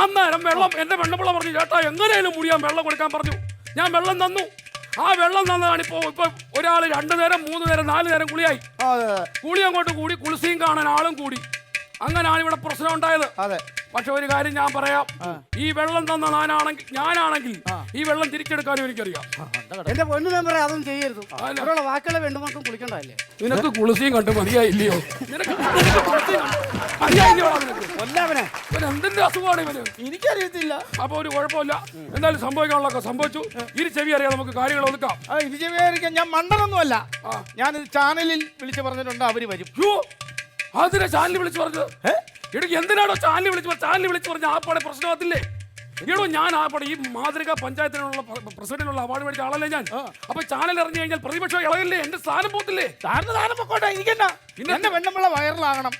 Speaker 6: അന്നേരം വെള്ളം എന്റെ പെണ്ണുപിള്ള പറഞ്ഞു, ചേട്ടാ എങ്ങനെയാലും മുടിയാൻ വെള്ളം കൊടുക്കാൻ പറഞ്ഞു. ഞാൻ വെള്ളം തന്നു. ആ വെള്ളം തന്നതാണ് ഇപ്പൊ ഒരാൾ 2 നേരം 3 നേരം 4 നേരം കുളിയായി. കുളി അങ്ങോട്ട് കൂടി, കുളിസിയും കാണാൻ ആളും കൂടി. അങ്ങനാണ് ഇവിടെ പ്രശ്നം ഉണ്ടായത്. പക്ഷെ ഒരു കാര്യം ഞാൻ പറയാം, ഈ വെള്ളം തന്ന ഞാനാണെങ്കിൽ ഈ വെള്ളം തിരിച്ചെടുക്കാനും എനിക്കറിയാം.
Speaker 3: എന്റെ പൊന്നു മെമ്പറെ അതൊന്നും ചെയ്യരുത്. അവരുള്ള വാക്കുകളെ വേണ്ടുമാർക്കും കുളിക്കണ്ടല്ലേ.
Speaker 6: നിനക്ക് കുളിസിയും കണ്ട് മതിയായില്ലയോ? മതിയായില്ലയോ നിനക്ക്?
Speaker 3: കൊല്ലവനെ
Speaker 6: എന്തിന്റെ അസുഖമാണ് ഇവന്?
Speaker 4: എനിക്കറിയത്തില്ല.
Speaker 6: അപ്പൊ ഒരു കുഴപ്പമില്ല. എന്തായാലും സംഭവിക്കാനുള്ളതൊക്കെ സംഭവിച്ചു. ഇനി ചെവി അറിയാം, നമുക്ക് കാര്യങ്ങൾ ഒതുക്കാം.
Speaker 4: ഞാൻ മണ്ടനൊന്നുമല്ല. ഞാനിത് ചാനലിൽ വിളിച്ചു പറഞ്ഞിട്ടുണ്ട്, അവര് വരും.
Speaker 6: അതിനെ ചാനലിൽ വിളിച്ചു പറഞ്ഞത്? എടോ എന്തിനാണോ ചാനലിൽ വിളിച്ചു പറഞ്ഞ ആ പാടെ പ്രശ്നമാകത്തില്ലേ? എടോ ഞാൻ ആ പാടെ ഈ മാതൃക പഞ്ചായത്തിനുള്ള പ്രസിഡന്റിനുള്ള അവാർഡ് മേടിച്ച ആളല്ലേ ഞാൻ. അപ്പൊ ചാനൽ ഇറങ്ങി കഴിഞ്ഞാൽ പ്രതിപക്ഷം ഇളകില്ലേ? എന്റെ സ്ഥാനം പോത്തില്ലേ?
Speaker 4: സ്ഥാനം പൊക്കോട്ടെ, എനിക്കെന്നാ. എന്റെ പെണ്ണുമ്പള വൈറലാകണം.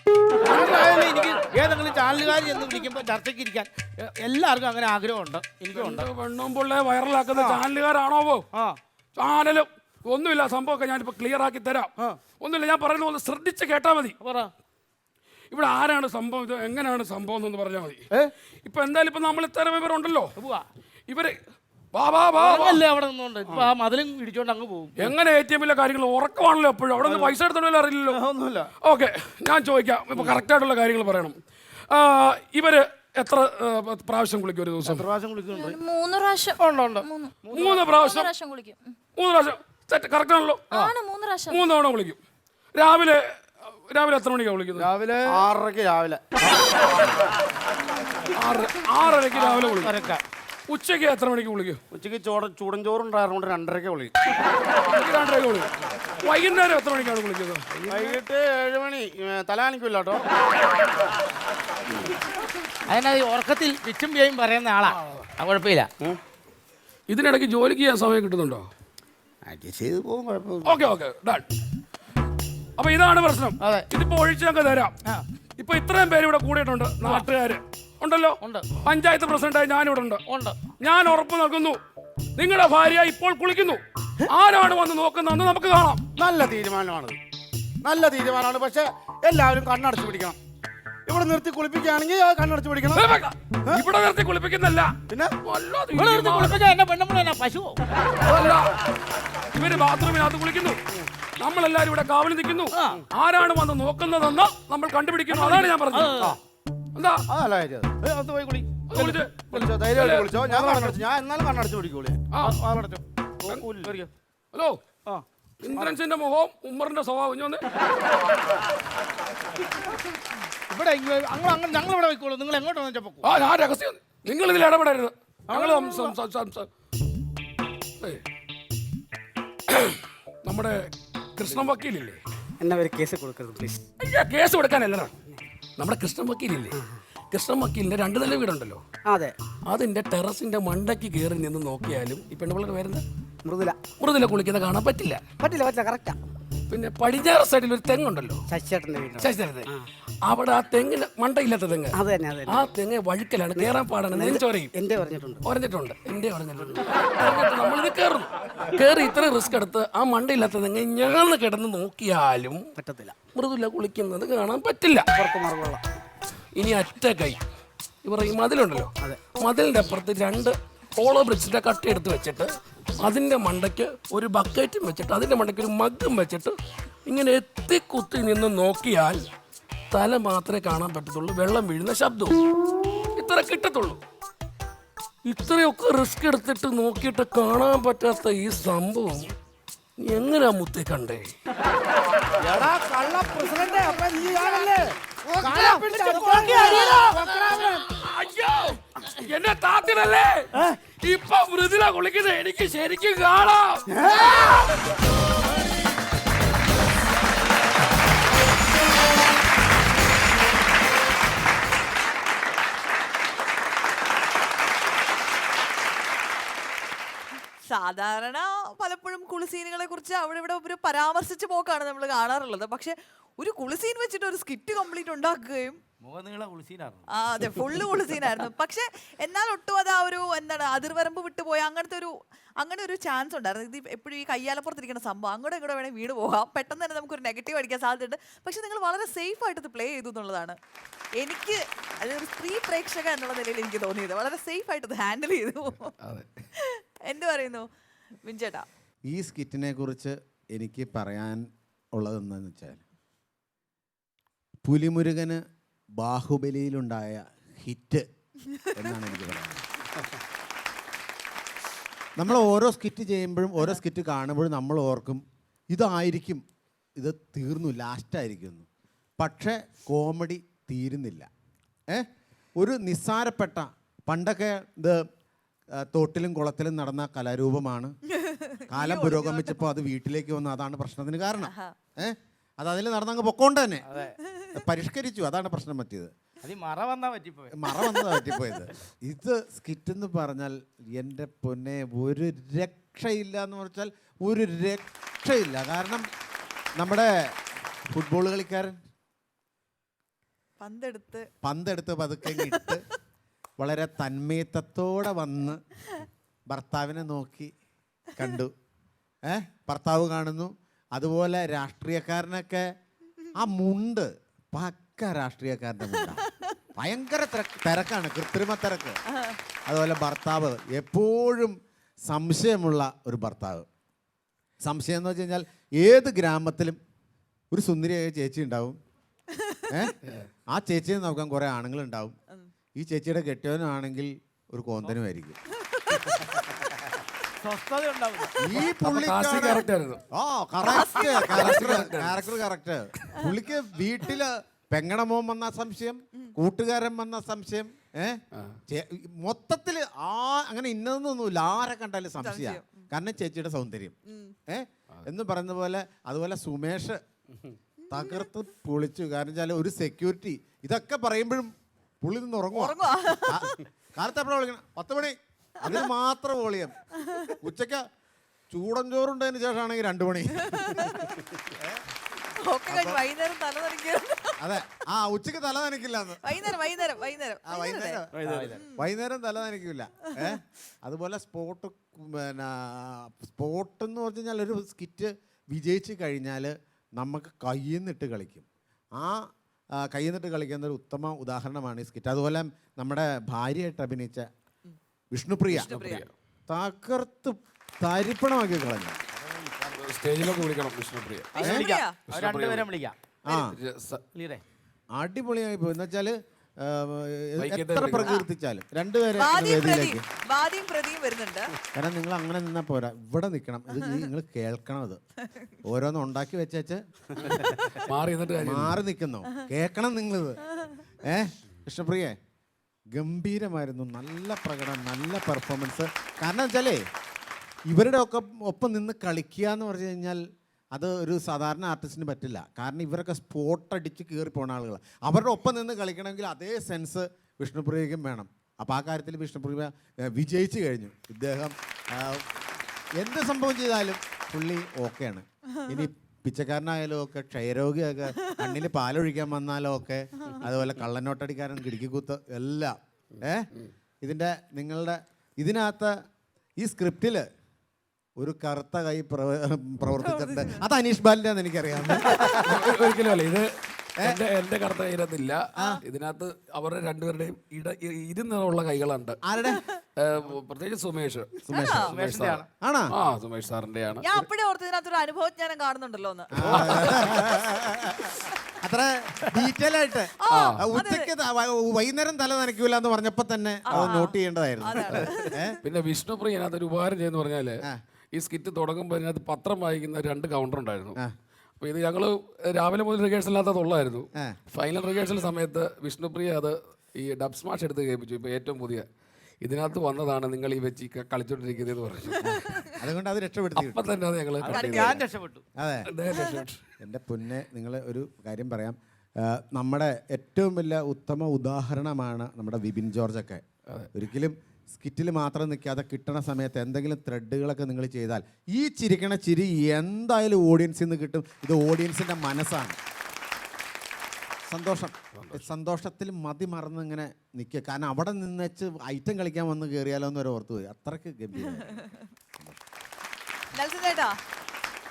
Speaker 4: എനിക്ക് ഏതെങ്കിലും ചാനലുകാർ എന്ന് വിളിക്കുമ്പോൾ ചർച്ചയ്ക്ക് ഇരിക്കാൻ എല്ലാവർക്കും അങ്ങനെ ആഗ്രഹമുണ്ട്. എനിക്കുണ്ട്.
Speaker 6: പെണ്ണുമ്പിള്ളെ വൈറലാക്കുന്ന ചാനലുകാരാണോ? ചാനലും ഒന്നുമില്ല. സംഭവമൊക്കെ ഞാനിപ്പോ ക്ലിയർ ആക്കി തരാം. ഒന്നുമില്ല, ഞാൻ പറയുന്ന പോലെ ശ്രദ്ധിച്ച് കേട്ടാ മതി. ഇവിടെ ആരാണ് സംഭവം, ഇത് എങ്ങനെയാണ് സംഭവം എന്ന് പറഞ്ഞാൽ മതി. ഇപ്പൊ എന്തായാലും ഇപ്പൊ നമ്മൾ ഇത്ര വിവരമുണ്ടല്ലോ. ഇവര്
Speaker 4: അവിടെ നിന്നുണ്ട് ആ മതിലും ഇടിച്ചോണ്ട് അങ്ങ് പോകും.
Speaker 6: എങ്ങനെ ATM-ലെ കാര്യങ്ങൾ ഉറക്കമാണല്ലോ എപ്പോഴും. അവിടെ നിന്ന് പൈസ എടുത്തോണ്ടല്ലോ അറിയില്ലല്ലോ.
Speaker 2: ഒന്നുമില്ല.
Speaker 6: ഓക്കെ, ഞാൻ ചോദിക്കാം. ഇപ്പൊ കറക്റ്റ് ആയിട്ടുള്ള കാര്യങ്ങൾ പറയണം. ഇവര് എത്ര പ്രാവശ്യം കുളിക്കും ഒരു ദിവസം?
Speaker 5: 3 പ്രാവശ്യം.
Speaker 6: 3 പ്രാവശ്യം. 3 പ്രാവശ്യം കറക്റ്റ് ആണല്ലോ. 3 തവണ കുളിക്കും. രാവിലെ എത്ര മണിക്കാണ് വിളിക്കുന്നത്?
Speaker 2: രാവിലെ 6:30 രാവിലെ.
Speaker 6: 6:30 രാവിലെ വിളിക്കും. ഉച്ചയ്ക്ക് എത്ര മണിക്ക് വിളിക്കും?
Speaker 2: ഉച്ചയ്ക്ക് ചൂടൻ ചോറുണ്ടായതുകൊണ്ട് 2:30 വിളിക്കും.
Speaker 6: 2:30 വിളിക്കും. വൈകുന്നേരം എത്ര മണിക്കാണ് വിളിക്കുന്നത്?
Speaker 2: വൈകിട്ട് 7 മണി. തലാനിക്കില്ല കേട്ടോ.
Speaker 4: അതിനത് ഉറക്കത്തിൽ പിച്ചും പേയും പറയുന്ന ആളാ. കുഴപ്പമില്ല.
Speaker 6: ഇതിനിടയ്ക്ക് ജോലിക്ക് ചെയ്യാൻ സമയം കിട്ടുന്നുണ്ടോ?
Speaker 2: ചെയ്ത് പോകും, കുഴപ്പമില്ല.
Speaker 6: Okay done. അപ്പൊ ഇതാണ് പ്രശ്നം. ഇതിപ്പോ ഒഴിച്ച് ഞങ്ങൾക്ക് തരാം. ഇപ്പൊ ഇത്രയും പേര് ഇവിടെ കൂടിയിട്ടുണ്ട്, നാട്ടുകാര് ഉണ്ടല്ലോ. പഞ്ചായത്ത് പ്രസിഡന്റായി ഞാനിവിടെ ഉണ്ട്. ഞാൻ ഉറപ്പ് നൽകുന്നു, നിങ്ങളുടെ ഭാര്യ ഇപ്പോൾ കുളിക്കുന്നു. ആരാണ് വന്ന് നോക്കുന്നതെന്ന് നമുക്ക് കാണാം.
Speaker 2: നല്ല തീരുമാനമാണ്. പക്ഷെ എല്ലാവരും കണ്ണടച്ച് പിടിക്കണം. ഇവിടെ നിർത്തി കുളിപ്പിക്കുകയാണെങ്കിൽ കണ്ണടച്ച് പിടിക്കണം.
Speaker 6: ഇവിടെ നിർത്തി കുളിപ്പിക്കുന്നല്ല,
Speaker 2: പിന്നെ
Speaker 4: എന്റെ പെണ്ണുമ്പള പശുവോ?
Speaker 6: ഇവര് ബാത്റൂമിനകത്ത് കുളിക്കുന്നു. നമ്മളെല്ലാരും ഇവിടെ കാവലി നിൽക്കുന്നു. ആരാണ് വന്ന് നോക്കുന്നതെന്ന് നമ്മൾ കണ്ടുപിടിക്കുന്നു. അതാണ് ഞാൻ പറഞ്ഞത്. എന്താ
Speaker 2: അതല്ല കാര്യം.
Speaker 6: പോയി
Speaker 2: വിളിച്ചോ, ധൈര്യമായിട്ട് വിളിച്ചോ. ഞാൻ എന്നാലും കണ്ണടച്ച് പിടിക്കൂലേ.
Speaker 6: ഹലോ
Speaker 4: ആ
Speaker 6: ഇന്ദ്രൻസിന്റെ മുഖവും ഉമ്മറിന്റെ സ്വഭാവം ഇഞ്ഞൊന്ന്
Speaker 4: ഇവിടെ ഞങ്ങൾ ഇവിടെ പോയിക്കോളൂ. നിങ്ങൾ എങ്ങോട്ട് വന്നിട്ട് പൊക്കോ.
Speaker 6: ആ ഞാൻ രഹസ്യം നിങ്ങൾ ഇതിൽ ഇടപെടരുത്. ഞങ്ങൾ നമ്മുടെ കൃഷ്ണൻ വക്കീലില്ലേ,
Speaker 3: എന്നെ ഒരു കേസ് കൊടുക്കരുത് പ്ലീസ്.
Speaker 6: കേസ് കൊടുക്കാനല്ലടാ, നമ്മുടെ കൃഷ്ണൻ വക്കീലില്ലേ, കൃഷ്ണൻ വക്കീലിന്റെ 2 നില വീടുണ്ടല്ലോ,
Speaker 3: അതെ,
Speaker 6: അതിന്റെ ടെറസിന്റെ മണ്ടയ്ക്ക് കയറി നിന്ന് നോക്കിയാലും ഈ പെണ്ണുപിള്ളേർ വരുന്ന
Speaker 3: മൃദുല
Speaker 6: മൃദുല കുളിക്കുന്ന കാണാൻ പറ്റില്ല.
Speaker 3: പറ്റില്ല കറക്റ്റാ.
Speaker 6: പിന്നെ പടിഞ്ഞാറ് സൈഡിൽ ഒരു തെങ്ങുണ്ടല്ലോ,
Speaker 3: ശശിചേട്ടന്റെ വീട്.
Speaker 6: ശശിധരത്തെ, അവിടെ ആ തെങ്ങിന് മണ്ടയില്ലാത്ത തെങ്ങ്,
Speaker 3: അത് തന്നെ അത് തന്നെ.
Speaker 6: ആ തെങ്ങ് വഴുക്കലാണ്, കയറാൻ പാടാണ്, നെഞ്ചോരയും
Speaker 3: എന്റെ പറഞ്ഞിട്ടുണ്ട്.
Speaker 6: പറഞ്ഞിട്ടുണ്ട്, എന്റെ പറഞ്ഞിട്ടുണ്ട്. നമ്മളിത് കയറുന്നു, കയറി ഇത്ര റിസ്ക് എടുത്ത് ആ മണ്ടയില്ലാത്ത തെങ്ങ് ഞാൻ കിടന്ന് നോക്കിയാലും
Speaker 3: പറ്റത്തില്ല,
Speaker 6: മൃദുല കുളിക്കുന്നത് കാണാൻ പറ്റില്ല.
Speaker 3: പുറത്ത് മറുകൊള്ള.
Speaker 6: ഇനി അറ്റ കൈ ഇവർ ഈ മതിലുണ്ടല്ലോ, മതിലിന്റെ അപ്പുറത്ത് 2 ഹോളോ ബ്രിക്സിന്റെ കട്ട എടുത്ത് വെച്ചിട്ട് അതിന്റെ മണ്ടയ്ക്ക് ഒരു ബക്കറ്റും വെച്ചിട്ട് അതിന്റെ മണ്ടയ്ക്ക് ഒരു മഗ്ഗും വെച്ചിട്ട് ഇങ്ങനെ എത്തിക്കുത്തി നിന്ന് നോക്കിയാൽ തല മാത്രമേ കാണാൻ പറ്റത്തുള്ളൂ, വെള്ളം വീഴുന്ന ശബ്ദവും ഇത്ര കിട്ടത്തുള്ളൂ. ഇത്രയൊക്കെ റിസ്ക് എടുത്തിട്ട് നോക്കിയിട്ട് കാണാൻ പറ്റാത്ത ഈ സംഭവം എങ്ങനെയാ മുത്തേ കണ്ടേ?
Speaker 4: എടാ കള്ള പ്രസിഡന്റ്, അപ്പൊ നീ ആണല്ലേ
Speaker 6: അയ്യോ എന്നെ താത്തിനല്ലേ ഇപ്പൊ മൃദുല കുളിക്കുന്നത് എനിക്ക് ശരിക്കും കാണാം.
Speaker 1: സാധാരണ പലപ്പോഴും കുളിസീനുകളെ കുറിച്ച് അവിടെ ഇവിടെ ഒരു പരാമർശിച്ച് പോക്കാണ് നമ്മൾ കാണാറുള്ളത്. പക്ഷെ ഒരു കുളിസീൻ വെച്ചിട്ട് ഒരു സ്കിറ്റ് കംപ്ലീറ്റ് ഉണ്ടാക്കുകയും ആ അതെ ഫുള്ള് കുളിസീനായിരുന്നു. പക്ഷെ എന്നാൽ ഒട്ടും അത് ആ ഒരു എന്താണ് അതിർവരമ്പ് വിട്ടുപോയ അങ്ങനെ ഒരു ചാൻസ് ഉണ്ടായിരുന്നു. ഇത് എപ്പോഴും ഈ കയ്യാലപ്പുറത്തിരിക്കുന്ന സംഭവം അങ്ങോട്ടും ഇങ്ങോട്ട് വേണമെങ്കിൽ വീട് പോകാം, പെട്ടെന്ന് തന്നെ നമുക്കൊരു നെഗറ്റീവ് അടിക്കാൻ സാധ്യതയുണ്ട്. പക്ഷെ നിങ്ങൾ വളരെ സേഫ് ആയിട്ട് ഇത് പ്ലേ ചെയ്തു എന്നുള്ളതാണ് എനിക്ക് അതൊരു സ്ത്രീ പ്രേക്ഷക എന്നുള്ള നിലയിൽ എനിക്ക് തോന്നിയത്. വളരെ സേഫ് ആയിട്ട് ഇത് ഹാൻഡിൽ ചെയ്തു. എന്ത് പറയുന്നു വിൻചേട്ടാ?
Speaker 2: ഈ സ്കിറ്റിനെ കുറിച്ച് എനിക്ക് പറയാൻ ഉള്ളതെന്നു വെച്ചാൽ പുലിമുരുകന് ബാഹുബലിയിലുണ്ടായ ഹിറ്റ് എന്നാണ് എനിക്ക് പറയുന്നത്. നമ്മൾ ഓരോ സ്കിറ്റ് ചെയ്യുമ്പോഴും ഓരോ സ്കിറ്റ് കാണുമ്പോഴും നമ്മൾ ഓർക്കും ഇതായിരിക്കും, ഇത് തീർന്നു, ലാസ്റ്റായിരിക്കുന്നു. പക്ഷേ കോമഡി തീരുന്നില്ല. ഒരു നിസ്സാരപ്പെട്ട പണ്ടൊക്കെ ഇത് തോട്ടിലും കുളത്തിലും നടന്ന കലാരൂപമാണ്. കാലം പുരോഗമിച്ചപ്പോൾ അത് വീട്ടിലേക്ക് വന്നു. അതാണ് പ്രശ്നത്തിന് കാരണം. അത് അതിൽ നടന്നങ്ങ് പൊക്കോണ്ട് തന്നെ പരിഷ്കരിച്ചു. അതാണ് പ്രശ്നം പറ്റിയത്.
Speaker 4: മറ വന്നാ
Speaker 2: പറ്റിപ്പോയത്. ഇത് സ്കിറ്റ് എന്ന് പറഞ്ഞാൽ എൻ്റെ പൊന്നെ ഒരു രക്ഷയില്ല എന്ന് പറഞ്ഞാൽ ഒരു രക്ഷയില്ല. കാരണം നമ്മുടെ ഫുട്ബോൾ കളിക്കാരൻ പന്തെടുത്ത് പതുക്കെ ഇട്ട് വളരെ തന്മയത്വത്തോടെ വന്ന് ഭർത്താവിനെ നോക്കി കണ്ടു. ഭർത്താവ് കാണുന്നു. അതുപോലെ രാഷ്ട്രീയക്കാരനൊക്കെ ആ മുണ്ട് പക്ക രാഷ്ട്രീയക്കാരൻ്റെ മുണ്ടാണ്. ഭയങ്കര തിരക്കാണ്, കൃത്രിമ തിരക്ക്. അതുപോലെ ഭർത്താവ് എപ്പോഴും സംശയമുള്ള ഒരു ഭർത്താവ്. സംശയം എന്ന് വെച്ച് കഴിഞ്ഞാൽ ഏത് ഗ്രാമത്തിലും ഒരു സുന്ദരിയായ ചേച്ചി ഉണ്ടാവും. ആ ചേച്ചിയെ നോക്കാൻ കുറേ ആണുങ്ങളുണ്ടാവും. ഈ ചേച്ചിയുടെ കെട്ടിയവനാണെങ്കിൽ ഒരു കോന്തനുമായിരിക്കും. ഈ ക്യാരക്ടർ കറക്റ്റ്. പുള്ളിക്ക് വീട്ടില് പെങ്ങടമോൻ വന്ന സംശയം, കൂട്ടുകാരൻ വന്ന സംശയം, മൊത്തത്തില് അങ്ങനെ ഇന്നതൊന്നുമില്ല. ആരെ കണ്ടാലും സംശയം. കാരണം ചേച്ചിയുടെ സൗന്ദര്യം എന്ന് പറയുന്ന പോലെ. അതുപോലെ സുമേഷ് തകർത്ത് പൊളിച്ചു. കാരണം വെച്ചാൽ ഒരു സെക്യൂരിറ്റി ഇതൊക്കെ പറയുമ്പോഴും പുള്ളി നിന്ന് ഉറങ്ങുക. കാലത്ത് എപ്പോഴാണ് വിളിക്കണം? 10 മണി. അതിന് മാത്രം വോളിയം. ഉച്ചയ്ക്ക് ചൂടൻ ചോറുണ്ടതിന് ശേഷമാണെങ്കിൽ 2 മണി. അതെ, ഉച്ചക്ക് തല നനയ്ക്കില്ല. വൈകുന്നേരം തല നനയ്ക്കില്ല. അതുപോലെ സ്പോട്ട് എന്ന് പറഞ്ഞു കഴിഞ്ഞാൽ ഒരു സ്കിറ്റ് വിജയിച്ച് കഴിഞ്ഞാൽ നമുക്ക് കയ്യിൽ നിന്നിട്ട് കളിക്കും. കയ്യിൽ നിന്നിട്ട് കളിക്കുന്ന ഒരു ഉത്തമ ഉദാഹരണമാണ് ഈ സ്കിറ്റ്. അതുപോലെ നമ്മുടെ ഭാര്യയായിട്ട് അഭിനയിച്ച വിഷ്ണുപ്രിയ തകർത്ത് തരിപ്പണമാക്കി കളഞ്ഞു.
Speaker 6: സ്റ്റേജിലൊക്കെ വിളിക്കണം വിഷ്ണുപ്രിയ.
Speaker 2: അടിപൊളിയായി പോയി. എന്ന് വെച്ചാൽ
Speaker 7: എത്ര പ്രകീർത്തിച്ചാലും രണ്ടുപേരെ വേദിയിലേക്ക്.
Speaker 1: വാദിയും പ്രതിയും വരുന്നുണ്ട്.
Speaker 7: കാരണം നിങ്ങൾ അങ്ങനെ നിന്നാ പോരാ, ഇവിടെ നിൽക്കണം. ഇത് നിങ്ങൾ കേൾക്കണം. അത് ഓരോന്ന് ഉണ്ടാക്കി വെച്ചേച്ച് മാറി നിൽക്കുന്നോ, കേൾക്കണം നിങ്ങളിത്. കൃഷ്ണപ്രിയേ, ഗംഭീരമായിരുന്നു, നല്ല പ്രകടനം, നല്ല പെർഫോമൻസ്. കാരണം വെച്ചാലേ ഇവരുടെ ഒക്കെ ഒപ്പം നിന്ന് കളിക്കുക എന്ന് പറഞ്ഞു കഴിഞ്ഞാൽ അത് ഒരു സാധാരണ ആർട്ടിസ്റ്റിന് പറ്റില്ല. കാരണം ഇവരൊക്കെ സ്പോട്ടടിച്ച് കയറി പോകുന്ന ആളുകൾ. അവരുടെ ഒപ്പം നിന്ന് കളിക്കണമെങ്കിൽ അതേ സെൻസ് വിഷ്ണുപ്രിയയ്ക്കും വേണം. അപ്പോൾ ആ കാര്യത്തിൽ വിഷ്ണുപ്രിയ വിജയിച്ചു കഴിഞ്ഞു. ഇദ്ദേഹം എന്ത് സംഭവം ചെയ്താലും പുള്ളി ഓക്കെയാണ്. ഇനി പിച്ചക്കാരനായാലും ഒക്കെ, ക്ഷയരോഗിയൊക്കെ, കണ്ണിൽ പാലൊഴിക്കാൻ വന്നാലും ഒക്കെ, അതുപോലെ കള്ളനോട്ടടിക്കാരൻ, കിടുക്കിക്കുത്ത് എല്ലാം. ഇതിൻ്റെ നിങ്ങളുടെ ഇതിനകത്ത് ഈ സ്ക്രിപ്റ്റിൽ ഒരു കറുത്ത കൈ പ്രവർത്തിച്ചിട്ടുണ്ട്. അത് അനീഷ് ബാലിൻ്റെ എനിക്കറിയാം.
Speaker 6: ഒരിക്കലും അല്ല, ഇത് എന്റെ കറുത്ത കൈയിലൊന്നില്ല. ഇതിനകത്ത് അവരുടെ രണ്ടുപേരുടെയും ഇരുന്നുള്ള കൈകളുണ്ട്.
Speaker 7: ആരുടെ?
Speaker 6: പ്രത്യേകിച്ച് സുമേഷ്
Speaker 7: ആണോ?
Speaker 6: സുമേഷ് സാറിന്റെയാണ്.
Speaker 1: ഞാൻ അപ്പോഴേ ഓർത്ത് ഇതിനകത്തൊരു അനുഭവജ്ഞാനം കാണുന്നുണ്ടല്ലോ എന്ന്.
Speaker 7: അത്ര ഡീറ്റെയിൽ ആയിട്ട് ഉച്ചയ്ക്ക് വൈകുന്നേരം തല നനയ്ക്കൂല എന്ന് പറഞ്ഞപ്പോ തന്നെ അത് നോട്ട് ചെയ്യേണ്ടതായിരുന്നു.
Speaker 6: പിന്നെ വിഷ്ണുപ്രിയ ഇതിനകത്ത് ഒരു ഉപകാരം ചെയ്യുന്ന പറഞ്ഞാല്, ഈ സ്കിറ്റ് തുടങ്ങുമ്പോൾ ഇതിനകത്ത് പത്രം വായിക്കുന്ന 2 കൗണ്ടർ ഉണ്ടായിരുന്നു. അപ്പോൾ ഇത് ഞങ്ങൾ രാവിലെ മുതൽ റിഹേഴ്സലിനകത്തുള്ളായിരുന്നു. ഫൈനൽ റിഹേഴ്സൽ സമയത്ത് വിഷ്ണുപ്രിയ അത് ഈ ഡബ് സ്മാഷ് എടുത്ത് കേൾപ്പിച്ചു. ഇപ്പോൾ ഏറ്റവും പുതിയ ഇതിനകത്ത് വന്നതാണ് നിങ്ങൾ ഈ വെച്ച് കളിച്ചോണ്ടിരിക്കുന്നത് പറഞ്ഞു.
Speaker 7: അതുകൊണ്ട് അത് രക്ഷപ്പെടുത്തി.
Speaker 6: അപ്പം തന്നെ അത് ഞങ്ങൾ
Speaker 4: രക്ഷപ്പെട്ടു.
Speaker 7: അതെ, എൻ്റെ പൊന്നെ, നിങ്ങൾ ഒരു കാര്യം പറയാം. നമ്മുടെ ഏറ്റവും വലിയ ഉത്തമ ഉദാഹരണമാണ് നമ്മുടെ വിപിൻ ജോർജൊക്കെ. ഒരിക്കലും സ്കിറ്റിൽ മാത്രം നിൽക്കാതെ കിട്ടണ സമയത്ത് എന്തെങ്കിലും ത്രെഡുകളൊക്കെ നിങ്ങൾ ചെയ്താൽ ഈ ചിരിക്കണ ചിരി എന്തായാലും ഓഡിയൻസിൽ നിന്ന് കിട്ടും. ഇത് ഓഡിയൻസിൻ്റെ മനസ്സാണ്. സന്തോഷത്തിൽ മതി മറന്ന് ഇങ്ങനെ നിൽക്കുക. കാരണം അവിടെ നിന്ന് വെച്ച് ഐറ്റം കളിക്കാൻ വന്ന് കയറിയാലോ എന്ന് വരെ ഓർത്ത് പോയി. അത്രയ്ക്ക് ഗംഭീരം.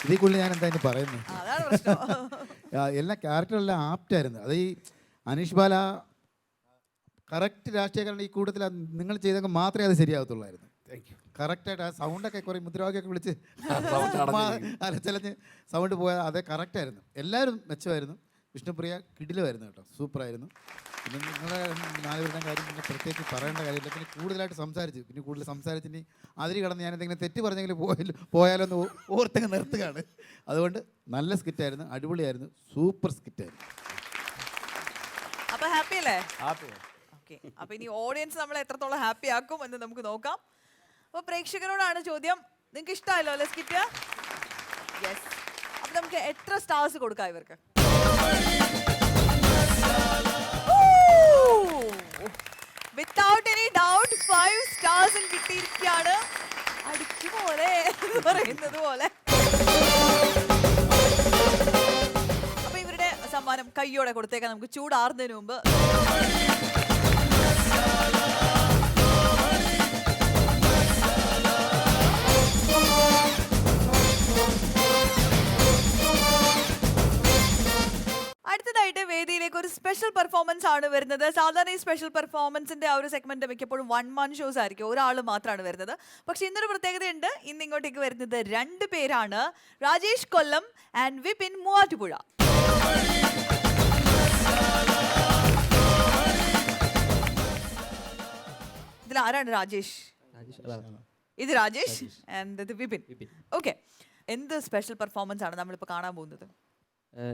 Speaker 8: ഇതിൽ കൂടുതൽ ഞാൻ എന്താ പറയുന്നത്? എല്ലാ ക്യാരക്ടറെല്ലാം ആപ്റ്റായിരുന്നു. അത് ഈ അനീഷ് ബാല കറക്റ്റ് രാഷ്ട്രീയക്കാരുടെ ഈ കൂട്ടത്തിൽ നിങ്ങൾ ചെയ്തെങ്കിൽ മാത്രമേ അത് ശരിയാകത്തുള്ളായിരുന്നു. കറക്റ്റായിട്ട് ആ സൗണ്ടൊക്കെ കുറേ മുദ്രാവാക്യമൊക്കെ വിളിച്ച് അലച്ചലഞ്ഞ് സൗണ്ട് പോയാൽ അത് കറക്റ്റായിരുന്നു. എല്ലാവരും മെച്ചമായിരുന്നു. വിഷ്ണുപ്രിയ കിടിലമായിരുന്നു കേട്ടോ, സൂപ്പറായിരുന്നു. പിന്നെ നിങ്ങളെ 4 പേരുടെയും കാര്യം പിന്നെ പ്രത്യേകിച്ച് പറയേണ്ട കാര്യമില്ല. പിന്നെ കൂടുതലായിട്ട് കൂടുതൽ സംസാരിച്ചിനി അതിൽ കടന്ന് ഞാൻ എന്തെങ്കിലും തെറ്റ് പറഞ്ഞെങ്കിൽ പോയാലോ എന്ന് ഓർത്തങ്ങ് നിർത്തുകയാണ്. അതുകൊണ്ട് നല്ല സ്കിറ്റായിരുന്നു, അടിപൊളിയായിരുന്നു, സൂപ്പർ സ്കിറ്റായിരുന്നു.
Speaker 1: അപ്പോൾ ഹാപ്പി അല്ലേ? ഓക്കെ, അപ്പോൾ ഇനി ഓഡിയൻസ് നമ്മളെ എത്രത്തോളം ഹാപ്പി ആക്കും എന്ന് നമുക്ക് നോക്കാം. അപ്പോൾ പ്രേക്ഷകരോടാണ് ചോദ്യം. നിങ്ങൾക്ക് ഇഷ്ടമായല്ലോ അല്ലേ സ്കിറ്റ്? യെസ്. അപ്പോൾ നമുക്ക് എത്ര സ്റ്റാർസ് കൊടുക്കാം ഇവർക്ക്? Without any doubt 5 stars കിട്ടിയിരിക്കുകയാണ്. അടിച്ചു പോലെ പറയുന്നത് പോലെ. അപ്പൊ ഇവരുടെ സമ്മാനം കയ്യോടെ കൊടുത്തേക്കാം നമുക്ക്, ചൂടാറുന്നതിന് മുമ്പ്. അടുത്തതായിട്ട് വേദിയിലേക്ക് ഒരു സ്പെഷ്യൽ പെർഫോമൻസ് ആണ് വരുന്നത്. സാധാരണ ഈ സ്പെഷ്യൽ പെർഫോമൻസിന്റെ ആ ഒരു സെഗ്മെന്റ് മിക്കപ്പോഴും 1 man ഷോസ് ആയിരിക്കും, ഒരാൾ മാത്രമാണ് വരുന്നത്. പക്ഷെ ഇന്നൊരു പ്രത്യേകതയുണ്ട്. ഇന്ന് ഇങ്ങോട്ടേക്ക് വരുന്നത് 2 പേരാണ്, രാജേഷ് കൊല്ലം ആൻഡ് വിപിൻ മൂവാറ്റുപുഴ. ഇതിൽ ആരാണ് രാജേഷ്? ഇത് രാജേഷ് ആൻഡ് ഇത് വിപിൻ. ഓക്കെ, എന്ത് സ്പെഷ്യൽ പെർഫോമൻസ് ആണ് നമ്മളിപ്പോൾ കാണാൻ പോകുന്നത്?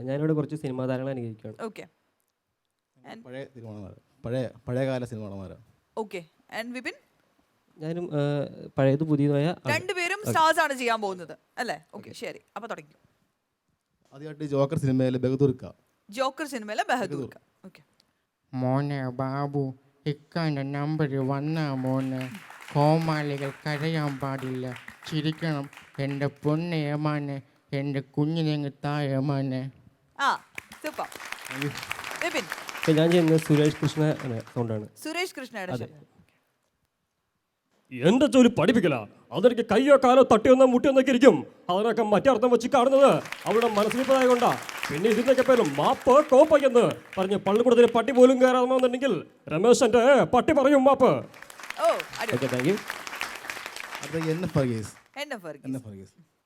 Speaker 9: ഞാനിവിടെ കുറച്ച് സിനിമാ താരങ്ങളെ അനുകരിക്കുകയാണ്.
Speaker 1: ഓക്കെ,
Speaker 8: പഴയകാല സിനിമ നടന്മാരാണ്.
Speaker 1: Okay, and Vipin?
Speaker 9: ഞാനും പഴയത് പുതിയതായ
Speaker 1: 2 പേരും സ്റ്റാർസ് ആണ് ചെയ്യാൻ പോകുന്നത് അല്ലേ? ഓക്കെ, ശരി, അപ്പൊ തുടങ്ങി.
Speaker 8: ആദ്യമായിട്ട് ജോക്കർ സിനിമയിലെ ബഹദൂർക്ക.
Speaker 1: ജോക്കർ സിനിമയിലെ ബഹദൂർക്ക. ഓക്കെ.
Speaker 10: മോനെ ബാബു, ഇക്കാൻ്റെ നമ്പർ വന്നാ മോനെ. കോമാളികൾ കരയാൻ പാടില്ല, ചിരിക്കണം. എൻ്റെ പൊന്നേമാനെ, എൻ്റെ കുഞ്ഞിനെങ്ങ് താഴമാനെ.
Speaker 1: സൂപ്പർ. വിപിൻ?
Speaker 9: ഞാൻ ചെയ്യുന്നത് സുരേഷ് കൃഷ്ണ സൗണ്ടാണ്.
Speaker 1: സുരേഷ് കൃഷ്ണയുടെ
Speaker 9: എന്റെ ജോലി പഠിപ്പിക്കല, അതെനിക്ക് കയ്യോ കാലോ തട്ടിയൊന്നോ മുട്ടിയൊന്നൊക്കെ ഇരിക്കും. അതിനൊക്കെ മറ്റർത്ഥം വെച്ച് കാണുന്നത് അവരുടെ മനസ്സിലിപ്പതായ കൊണ്ടാ. പിന്നെ ഇതിനൊക്കെ പേരും മാപ്പ് കോപ്പയ്ക്കെന്ന് പറഞ്ഞ് പള്ളിക്കൂടത്തിൽ പട്ടി പോലും കയറാമെന്നുണ്ടെങ്കിൽ രമേശന്റെ പട്ടി പറയും മാപ്പ്.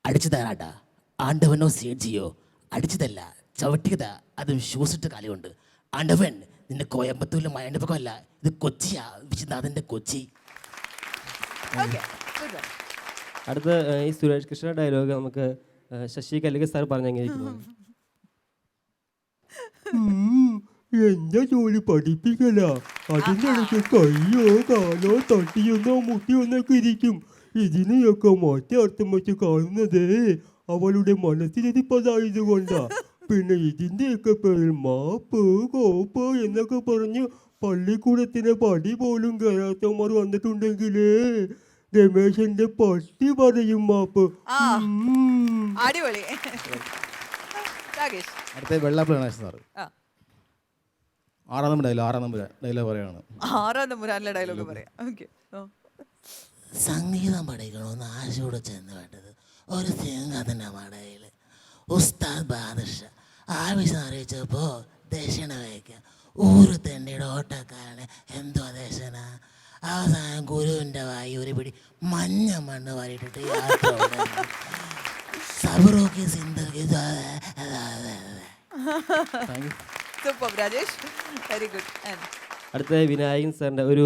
Speaker 11: അടിച്ചു തരാട്ടാ, ആണ്ടവനോ സേഡ്ജിയോ അടിച്ചതല്ല, ചവിട്ടിയതാ. അതും ഷൂസിട്ട് കാലുകൊണ്ട്. ആണ്ടവൻ നിന്റെ കോയമ്പത്തൂരിലെ മയണ്ടപ്പൊക്കെ അല്ല, ഇത് കൊച്ചിയാ, വിശ്വനാഥന്റെ കൊച്ചി.
Speaker 1: Okay, good one.
Speaker 9: അടുത്ത ഈ സുരേഷ് കൃഷ്ണ ഡയലോഗ് നമുക്ക് ശശി കല്ലിക സാർ പറഞ്ഞെങ്കിലും എന്താ ജോലി പഠിപ്പിക്കല, അതിൻ്റെ ഇടയ്ക്ക് കയ്യോ കാലോ തട്ടിയൊന്നോ മുട്ടിയൊന്നൊക്കെ ഇരിക്കും. ഇതിനെയൊക്കെ മാറ്റി അർത്ഥം വെച്ച് കാണുന്നത് അവളുടെ മനസ്സിലിരിപ്പതായത് കൊണ്ടാ. പിന്നെ ഇതിൻ്റെയൊക്കെ പേരിൽ മാപ്പ് കോപ്പ് എന്നൊക്കെ പറഞ്ഞ് പള്ളിക്കൂടത്തിന് പടി പോലും കയറാത്തവന്മാർ വന്നിട്ടുണ്ടെങ്കിലേ രമേശന്റെ പട്ടി പറയും മാപ്പ്.
Speaker 1: അടിപൊളി. രാകേഷ്.
Speaker 8: അടുത്ത വെള്ളാപ്പള്ളി ഗണേശൻ സാറ്
Speaker 1: ആ.
Speaker 8: 6 നമ്പർ ഡയലോഗ് പറയാണ്.
Speaker 1: 6 നമ്പറിലെ ഡയലോഗ് പറയാം. ഓക്കെ.
Speaker 11: സംഗീതം പഠിക്കണമെന്ന് ആശയോടെ ചെന്ന് വേണ്ടത് ഒരു സിംഗത്തിൻ്റെ മടയിൽ ഉസ്താദ് ബാദഷ ആവശ്യം അറിയിച്ചപ്പോൾ ദക്ഷിണ വയ്ക്കുക. ഊര് തെണ്ടിയുടെ ഓട്ടക്കാരന് എന്തോ ദക്ഷിണ. അവസാനം ഗുരുവിൻ്റെ വായി ഒരു പിടി മഞ്ഞ മണ്ണ് വാരിയിട്ടിട്ട് സബറോക്കി സിന്ദർക്കി.
Speaker 1: Super Rajesh, very good.
Speaker 9: അടുത്ത വിനായകൻ സാറിൻ്റെ ഒരു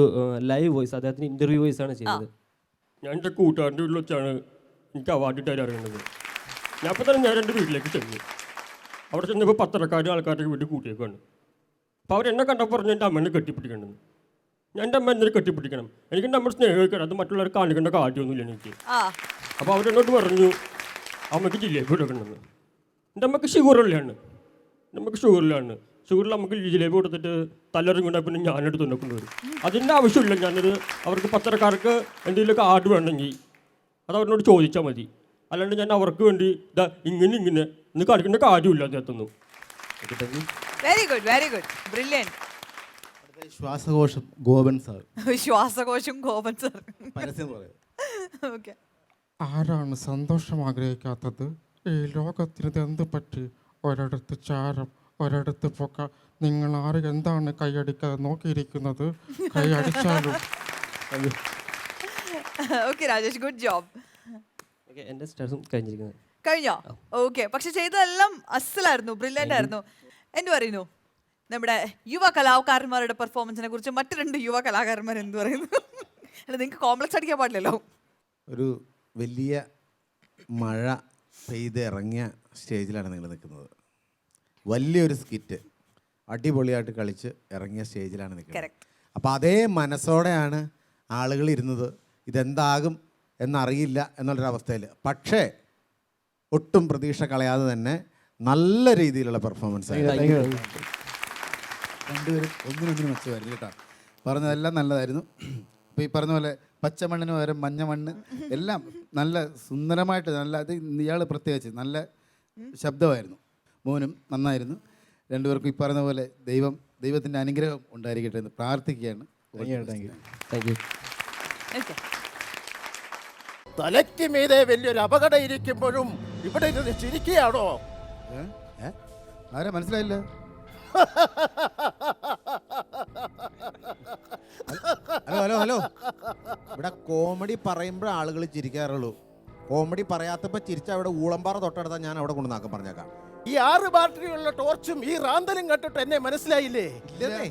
Speaker 9: ലൈവ് വോയിസ്, അദ്ദേഹത്തിന് ഇൻ്റർവ്യൂ വോയിസ് ആണ് ചെയ്തത്. ഞാൻ എൻ്റെ കൂട്ടുകാരൻ്റെ വീട്ടിൽ വെച്ചാണ് എനിക്ക് അവാർഡ് ഇട്ടാൻ അറിയുന്നത്. ഞാൻ അപ്പോൾ തന്നെ ഞാൻ എൻ്റെ വീട്ടിലേക്ക് ചെന്നു. അവിടെ ചെന്നപ്പോൾ പത്രക്കാരും ആൾക്കാരുടെ വീട്ടിൽ കൂട്ടിയേക്കാണ്. അപ്പോൾ അവരെന്നെ കണ്ടപ്പോൾ പറഞ്ഞു എൻ്റെ അമ്മേനെ കെട്ടിപ്പിടിക്കണം. ഞാൻ എൻ്റെ അമ്മ എന്തിനും കെട്ടിപ്പിടിക്കണം, എനിക്ക് എൻ്റെ അമ്മ സ്നേഹിക്കണം, അത് മറ്റുള്ളവർ കാണിക്കേണ്ട കാര്യമൊന്നുമില്ല എനിക്ക്. അപ്പോൾ അവരെന്നോട് പറഞ്ഞു അമ്മയ്ക്ക് ജിലേബി കൊടുക്കണമെന്ന്. എൻ്റെ അമ്മയ്ക്ക് ഷുഗറുള്ളതാണ്, എൻ്റെ അമ്മയ്ക്ക് ഷുഗറിലാണ്. ഷുഗറിൽ നമുക്ക് ജിലേബി കൊടുത്തിട്ട് തലറിങ്ങുണ്ട പിന്നെ ഞാനെടുത്ത് തന്നെ വരും. അതിൻ്റെ ആവശ്യമില്ല. ഞാനത് അവർക്ക് പത്രക്കാർക്ക് എന്തെങ്കിലുമൊക്കെ ആർഡ് വേണമെങ്കിൽ അത് അവരോട് ചോദിച്ചാൽ മതി. അല്ലാണ്ട് ഞാൻ അവർക്ക് വേണ്ടി ഇതാ ഇങ്ങനെ ഇന്ന് കാണിക്കേണ്ട കാര്യമില്ല അദ്ദേഹത്തൊന്നും.
Speaker 1: Very good, very good, brilliant.
Speaker 8: ശ്വാസകോശം ഗോപൻ സാർ.
Speaker 1: ശ്വാസകോശം ഗോപൻ സാർ.
Speaker 8: പരസ്യം പറയാം.
Speaker 1: ഓക്കെ.
Speaker 10: ആരാണ് സന്തോഷം ആഗ്രഹിക്കാത്തത്? ഈ ലോകത്തിന് എന്ത് പറ്റി? ഒരിടത്ത് ചാരം, ഒരിടത്ത് പൊക്ക. നിങ്ങൾ ആര് എന്താണ് കൈയടിക്കാതെ നോക്കിയിരിക്കുന്നത്? കൈയടിച്ചാലും.
Speaker 1: Okay Rajesh, good job.
Speaker 9: Okay, എൻ്റെ സ്റ്റാർസും കഴിഞ്ഞിരിക്കുന്നത്.
Speaker 1: കഴിഞ്ഞോ? ഓക്കെ. പക്ഷെ ചെയ്തതെല്ലാം അസലായിരുന്നു, ബ്രില്യൻ്റ് ആയിരുന്നു. എന്ത് പറയുന്നു നമ്മുടെ യുവ കലാകാരന്മാരുടെ പെർഫോമൻസിനെ കുറിച്ച്? മറ്റു 2 യുവ കലാകാരന്മാർ എന്ത് പറയുന്നു? അല്ല, നിങ്ങൾക്ക് കോംപ്ലക്സ് അടിക്കാൻ പാടില്ലല്ലോ.
Speaker 7: ഒരു വലിയ മഴ പെയ്ത് ഇറങ്ങിയ സ്റ്റേജിലാണ് നിങ്ങൾ നിൽക്കുന്നത്. വലിയൊരു സ്കിറ്റ് അടിപൊളിയായിട്ട് കളിച്ച് ഇറങ്ങിയ സ്റ്റേജിലാണ് നിൽക്കുന്നത്. അപ്പോൾ അതേ മനസ്സോടെയാണ് ആളുകൾ ഇരുന്നത്. ഇതെന്താകും എന്നറിയില്ല എന്നുള്ളൊരവസ്ഥയിൽ. പക്ഷേ ഒട്ടും പ്രതീക്ഷ കളയാതെ തന്നെ നല്ല രീതിയിലുള്ള പെർഫോമൻസ് ആയിരുന്നു.
Speaker 8: രണ്ടുപേരും ഒന്നിനൊന്നിനും മെച്ചമായിരുന്നു കേട്ടോ. പറഞ്ഞതെല്ലാം നല്ലതായിരുന്നു. ഇപ്പോൾ ഈ പറഞ്ഞ പോലെ പച്ചമണ്ണിന് പകരം മഞ്ഞ മണ്ണ് എല്ലാം നല്ല സുന്ദരമായിട്ട് നല്ല, അത് ഇയാൾ പ്രത്യേകിച്ച് നല്ല ശബ്ദമായിരുന്നു. മോനും നന്നായിരുന്നു. രണ്ടുപേർക്കും ഈ പറഞ്ഞ പോലെ ദൈവത്തിൻ്റെ അനുഗ്രഹം ഉണ്ടായിരിക്കട്ടെ എന്ന് പ്രാർത്ഥിക്കുകയാണ്.
Speaker 9: Thank you.
Speaker 2: തലയ്ക്ക് മീതെ വലിയൊരു അപകടം ഇരിക്കുമ്പോഴും ഇവിടെ ഇരുന്ന് ചിരിക്കുകയാണോ?
Speaker 8: ആരാ മനസ്സിലായില്ല?
Speaker 7: ഹലോ ഇവിടെ കോമഡി പറയുമ്പോൾ ആളുകൾ ചിരിക്കാറുള്ളൂ. കോമഡി പറയാത്തപ്പോൾ ചിരിച്ച അവിടെ ഊളമ്പാറ തൊട്ടടുത്താൽ ഞാൻ അവിടെ കൊണ്ടുവന്നാക്കാൻ പറഞ്ഞേക്കാം.
Speaker 2: ഈ 6 ബാറ്ററിയുള്ള ടോർച്ചും ഈ റാന്തലും കണ്ടിട്ട് എന്നെ മനസ്സിലായില്ലേ?
Speaker 7: ഇല്ലേ?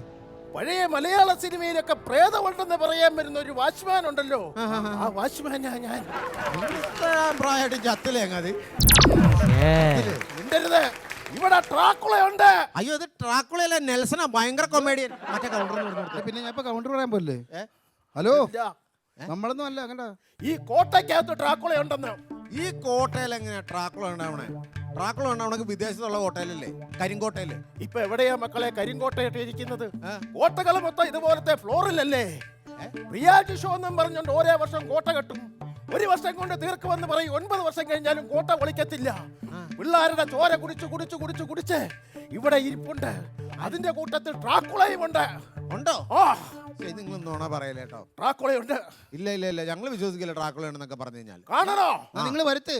Speaker 2: പഴയ മലയാള സിനിമയിലൊക്കെ പ്രേതമുണ്ടെന്ന് പറയാൻ വരുന്ന ഒരു വാച്ച്മാൻ ഉണ്ടല്ലോ, ആ വാച്ച്മാൻ ഞാൻ.
Speaker 7: പ്രായമായിട്ട് ചത്തിലേങ്ങത്
Speaker 2: മിണ്ടരുത്, ഇവിടെ ട്രാക്കുളയുണ്ട്.
Speaker 7: അയ്യോ, ഇത് ട്രാക്കുളയല്ല, നെൽസനാ, ഭയങ്കര കൊമേഡിയൻ. മറ്റേ കൗണ്ടർ.
Speaker 8: പിന്നെ ഞാൻ ഇപ്പോൾ കൗണ്ടർ പറയാൻ പോലെ. ഹലോ, നമ്മളൊന്നും അല്ല അങ്ങനെ.
Speaker 2: ഈ കോട്ടയ്ക്കകത്ത് ട്രാക്കുളയുണ്ടെന്ന്.
Speaker 7: ഈ കോട്ടയിൽ എങ്ങനെയാ ട്രാക്കുള ഉണ്ടാവണേ? ട്രാക്കുള ഉണ്ടാവണമെങ്കിൽ വിദേശത്തുള്ള കോട്ടയിലല്ലേ, കരിങ്കോട്ടയില്.
Speaker 2: ഇപ്പൊ എവിടെയാ മക്കളെ കരിങ്കോട്ടയിട്ട് ഇരിക്കുന്നത്? കോട്ടകൾ മൊത്തം ഇതുപോലത്തെ ഫ്ലോറിലല്ലേ. റിയാലിറ്റി ഷോ എന്നും പറഞ്ഞുകൊണ്ട് ഓരോ വർഷം കോട്ട കെട്ടും. 1 വർഷം കൊണ്ട് തീർക്കുമെന്ന് പറയും. 9 വർഷം കഴിഞ്ഞാലും കോട്ട പൊളിക്കത്തില്ല. പിള്ളേരുടെ ചോര കുടിച്ച് ഇവിടെ ഇരിപ്പുണ്ട്. അതിന്റെ കൂട്ടത്തിൽ ട്രാക്കുളയും ഉണ്ട്.
Speaker 7: ഉണ്ടോ?
Speaker 2: ആ,
Speaker 7: നിങ്ങൾ നോണ പറയല്ലേ കേട്ടോ.
Speaker 2: ട്രാക്കുളയുണ്ട്.
Speaker 7: ഇല്ല, ഞങ്ങൾ വിശ്വസിക്കില്ല ട്രാക്കുള ഉണ്ടെന്നൊക്കെ പറഞ്ഞു കഴിഞ്ഞാൽ.
Speaker 2: കാണണോ?
Speaker 8: നിങ്ങൾ വരുത്ത്.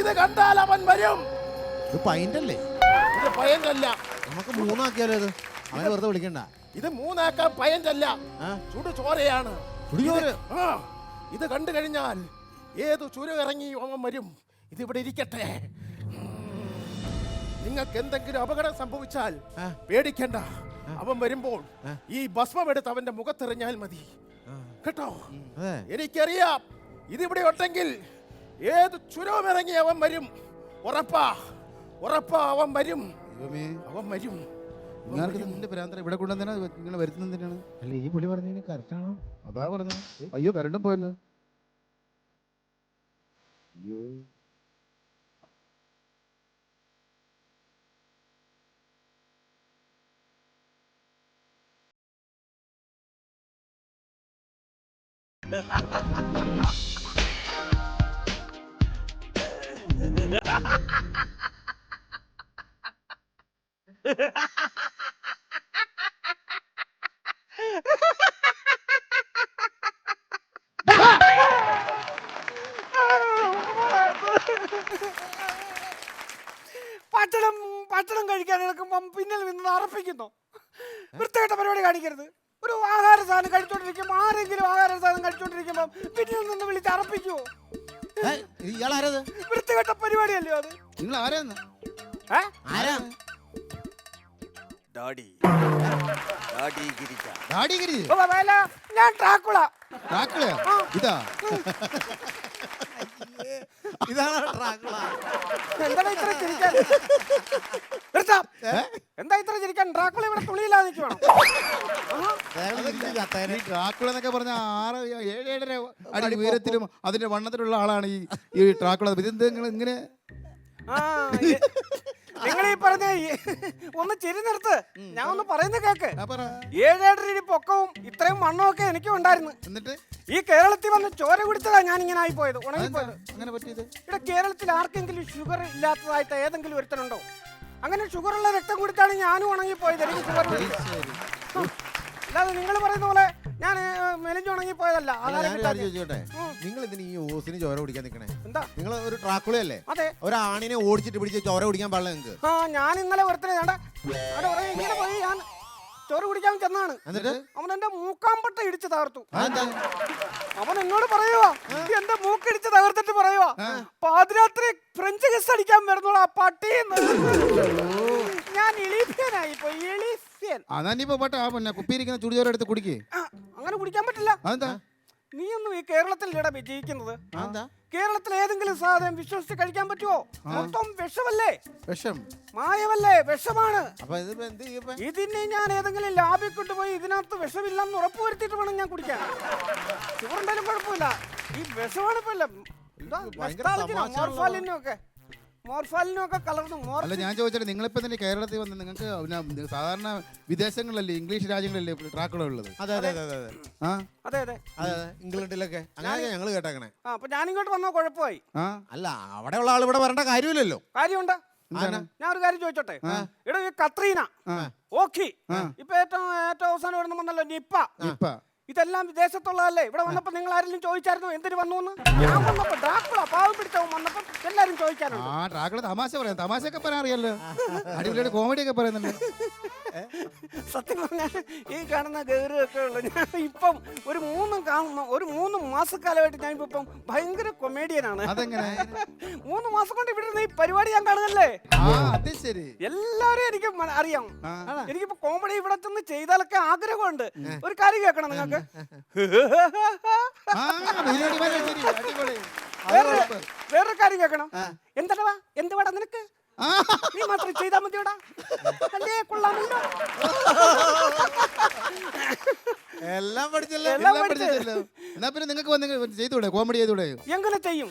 Speaker 2: ഇത് കണ്ടാൽ അവൻ വരും.
Speaker 7: ഇത് പൈൻ്റല്ലേ?
Speaker 2: ഇത് പയൻ്റല്ല.
Speaker 7: നമുക്ക് 3 ആക്കിയാലോ? ഇത് അവനെ വെറുതെ വിളിക്കണ്ട.
Speaker 2: ഇത് 3 ആക്കാൻ പയൻ്റല്ല, ചുടു ചോരയാണ്. ഇത് കണ്ടു കഴിഞ്ഞാൽ ഏത് ചുരു ഇറങ്ങി അവൻ വരും. ഇതിവിടെ ഇരിക്കട്ടെ. നിങ്ങൾക്ക് എന്തെങ്കിലും അപകടം സംഭവിച്ചാൽ പേടിക്കണ്ട. അവൻ വരുമ്പോൾ ഈ ഭസ്മം എടുത്ത് അവന്റെ മുഖത്തെറിഞ്ഞാൽ മതി കേട്ടോ. എനിക്കറിയാം ഇതിവിടെ ഉണ്ടെങ്കിൽ ഏത് ചുരവും ഇറങ്ങി അവൻ വരും. ഉറപ്പാ അവൻ വരും. അവൻ വരും.
Speaker 8: നിന്റെ ഭ്രാന്തര ഇവിടെ കൊണ്ടുവന്നാ നിങ്ങൾ വരുത്തുന്നതിനാണ്. അല്ല ഈ പുള്ളി പറഞ്ഞതിന് കറക്റ്റാണോ? അതാ പറഞ്ഞത്. അയ്യോ കരണ്ടും പോയല്ലോ. അയ്യോ
Speaker 3: ഭക്ഷണം കഴിക്കാൻ എടുക്കുമ്പം പിന്നിൽ നിന്ന് അറപ്പിക്കുന്നു. വൃത്തികെട്ട പരിപാടി കാണിക്കരുത്. ഒരു ആഹാര സാധനം കഴിച്ചോണ്ടിരിക്കുമ്പോ ആരെങ്കിലും ആഹാര സാധനം കഴിച്ചോണ്ടിരിക്കുമ്പോ പിന്നിൽ നിന്ന് വിളിച്ച് അറപ്പിക്കുവോ? വൃത്തികെട്ട പരിപാടിയല്ലോ അത്.
Speaker 8: നിങ്ങൾ ആരാന്ന്?
Speaker 3: ഞാൻ ഡ്രാക്കുള.
Speaker 8: ഇതാ
Speaker 3: എന്താ ഇത്ര ചിരിക്കാൻ? ഡ്രാക്കുള ഇവിടെ തുണിയില്ലാതെ നിൽക്കുവാണോ?
Speaker 8: ഡ്രാക്കുള എന്നൊക്കെ പറഞ്ഞ 6-7.5 അടി ഉയരത്തിലും അതിന്റെ വണ്ണത്തിലുള്ള ആളാണ് ഈ ഡ്രാക്കുള. ഇതെന്ത് നിങ്ങൾ ഇങ്ങനെ
Speaker 3: നിങ്ങൾ ഈ പറഞ്ഞ ഒന്ന് ചിരി നിർത്ത്. ഞാൻ ഒന്ന് പറയുന്ന കേക്ക്. 7-7.5 അടി പൊക്കവും ഇത്രയും വണ്ണവും ഒക്കെ എനിക്കും ഉണ്ടായിരുന്നു.
Speaker 8: എന്നിട്ട്
Speaker 3: ഈ കേരളത്തിൽ വന്ന് ചോര കുടിച്ചതാ ഞാൻ ഇങ്ങനെ ആയിപ്പോയത്, ഉണങ്ങിപ്പോയത്.
Speaker 8: അങ്ങനെ പറ്റിയത്?
Speaker 3: ഇവിടെ കേരളത്തിൽ ആർക്കെങ്കിലും ഷുഗർ ഇല്ലാത്തതായിട്ട് ഏതെങ്കിലും ഒരുത്തനുണ്ടോ? അങ്ങനെ ഷുഗർ ഉള്ള രക്തം കുടിച്ചാണ് ഞാനും ഉണങ്ങിപ്പോയത്. എനിക്ക് ഷുഗർ അല്ലാതെ നിങ്ങൾ പറയുന്ന പോലെ ഞാൻ മെലിഞ്ഞുണങ്ങിപ്പോയതല്ല.
Speaker 7: നിങ്ങൾ ഇതിന് ഈ ഓസിന് ചോര കുടിക്കാൻ നിൽക്കണേ?
Speaker 3: എന്താ
Speaker 7: നിങ്ങൾ ഒരു ട്രാക്കുളയല്ലേ?
Speaker 3: അതെ.
Speaker 7: ഒരാണിനെ ഓടിച്ചിട്ട് പിടിച്ച് ചോര കുടിക്കാൻ പാടില്ല നിങ്ങൾക്ക്.
Speaker 3: ഞാൻ ഇന്നലെ ഒരുത്തനെ ഇങ്ങനെ പോയി ഞാൻ ചോറ് കുടിക്കാൻ ചെന്നാണ്. അവൻ എന്റെ മൂക്കാമ്പട്ട ഇടിച്ച് തകർത്തു. അവൻ എന്നോട് പറയുവാ, എന്റെ മൂക്കിടിച്ച് തകർത്തിട്ട് പറയുവാ, പാതിരാത്രി ഫ്രഞ്ച് കിസ് അടിക്കാൻ വരുന്നോളാ പട്ടി. ഞാൻ എളീഫ്യനായി പോയി. എളീഫ്യൻ.
Speaker 8: കുപ്പിയിരിക്കുന്ന ചുടിചോര എടുത്ത് കുടിക്കേ.
Speaker 3: അങ്ങനെ കുടിക്കാൻ പറ്റില്ല.
Speaker 8: അതെന്താ?
Speaker 3: നീ ഒന്നും ഈ കേരളത്തിലൂടെ വിജയിക്കുന്നത്. കേരളത്തിൽ ഏതെങ്കിലും സാധനം വിശ്വസിച്ച് കഴിക്കാൻ പറ്റുമോ? മൊത്തം വിഷമല്ലേ?
Speaker 8: വിഷം
Speaker 3: മായമല്ലേ? വിഷമാണ്.
Speaker 8: ഇതിനെ
Speaker 3: ഞാൻ ഏതെങ്കിലും ലാബിൽ കൊണ്ടുപോയി ഇതിനകത്ത് വിഷമില്ലെന്ന് ഉറപ്പുവരുത്തിയിട്ട് വേണം ഞാൻ കുടിക്കാൻ. ചോറുണ്ടായാലും കുഴപ്പമില്ല. ഈ വിഷമാണ് ഇപ്പൊ മോർഫാലിനൊക്കെ കലർന്നു.
Speaker 8: അല്ല ഞാൻ ചോദിച്ചാൽ നിങ്ങളിപ്പോ തന്നെ കേരളത്തിൽ വന്ന് നിങ്ങൾക്ക് സാധാരണ വിദേശങ്ങളിലല്ലേ, ഇംഗ്ലീഷ് രാജ്യങ്ങളിലല്ലേ ട്രാക്കുള ഉള്ളത്?
Speaker 7: അതെ അതെ അതെ അതെ
Speaker 3: അതെ അതെ
Speaker 7: അതെ ഇംഗ്ലണ്ടിലൊക്കെ അങ്ങനെ ഞങ്ങൾ കേട്ടേക്കണേ.
Speaker 3: അപ്പൊ ഞാനിങ്ങോട്ട് വന്നോ കുഴപ്പമായി?
Speaker 7: അല്ല അവിടെയുള്ള ആൾ ഇവിടെ വരേണ്ട കാര്യമില്ലല്ലോ.
Speaker 3: കാര്യമുണ്ട്. ഞാൻ ഒരു കാര്യം ചോദിച്ചോട്ടെ? ഇവിടെ ഈ കത്രീന, ഓഖി, ഇപ്പൊ ഏറ്റവും അവസാനം ഇവിടെ വന്നല്ലോ നിപ്പ. ഇതെല്ലാം വിദേശത്തുള്ളതല്ലേ? ഇവിടെ വന്നപ്പോ നിങ്ങൾ ആരെങ്കിലും ചോദിച്ചായിരുന്നു എന്തിനു വന്നു? ഞാൻ വന്നപ്പോ ഡ്രാക്കുള പാവം പിടിച്ചവൻ വന്നപ്പോ എല്ലാരും ചോദിക്കാറുണ്ട്.
Speaker 8: ഡ്രാക്കുള തമാശ പറയാം, തമാശയൊക്കെ പറയാൻ അറിയാലോ, അടിപൊളിയായിട്ട് കോമഡി ഒക്കെ പറയുന്നുണ്ട്.
Speaker 3: സത്യം പറഞ്ഞാൽ ഈ കാണുന്ന ഗൗരവൊക്കെ ഉള്ളു. ഞാൻ ഇപ്പം ഒരു 3 മാസക്കാലമായിട്ട് ഞാൻ ഇപ്പം ഭയങ്കര കൊമേഡിയനാണ്. 3 മാസം കൊണ്ട് ഇവിടെ ഈ പരിപാടി ഞാൻ കാണുന്നല്ലേ. എല്ലാരും എനിക്ക് അറിയാം. എനിക്കിപ്പോ കോമഡി ഇവിടെ ചെന്ന് ചെയ്താലൊക്കെ ആഗ്രഹമുണ്ട്. ഒരു കാര്യം കേൾക്കണം നിങ്ങൾക്ക്. വേറൊരു കാര്യം കേൾക്കണം. എന്തുവാടാ നിനക്ക്? നീ മാത്രം ചെയ്താ മതിയോടാ. അല്ലേ കൊള്ളാമല്ലോ.
Speaker 7: എല്ലാം പഠിച്ചല്ലോ.
Speaker 8: എന്നാ പിന്നെ നിങ്ങൾക്ക് ചെയ്തൂടെ, കോമഡി ചെയ്തൂടെ?
Speaker 3: എങ്ങനെ ചെയ്യും?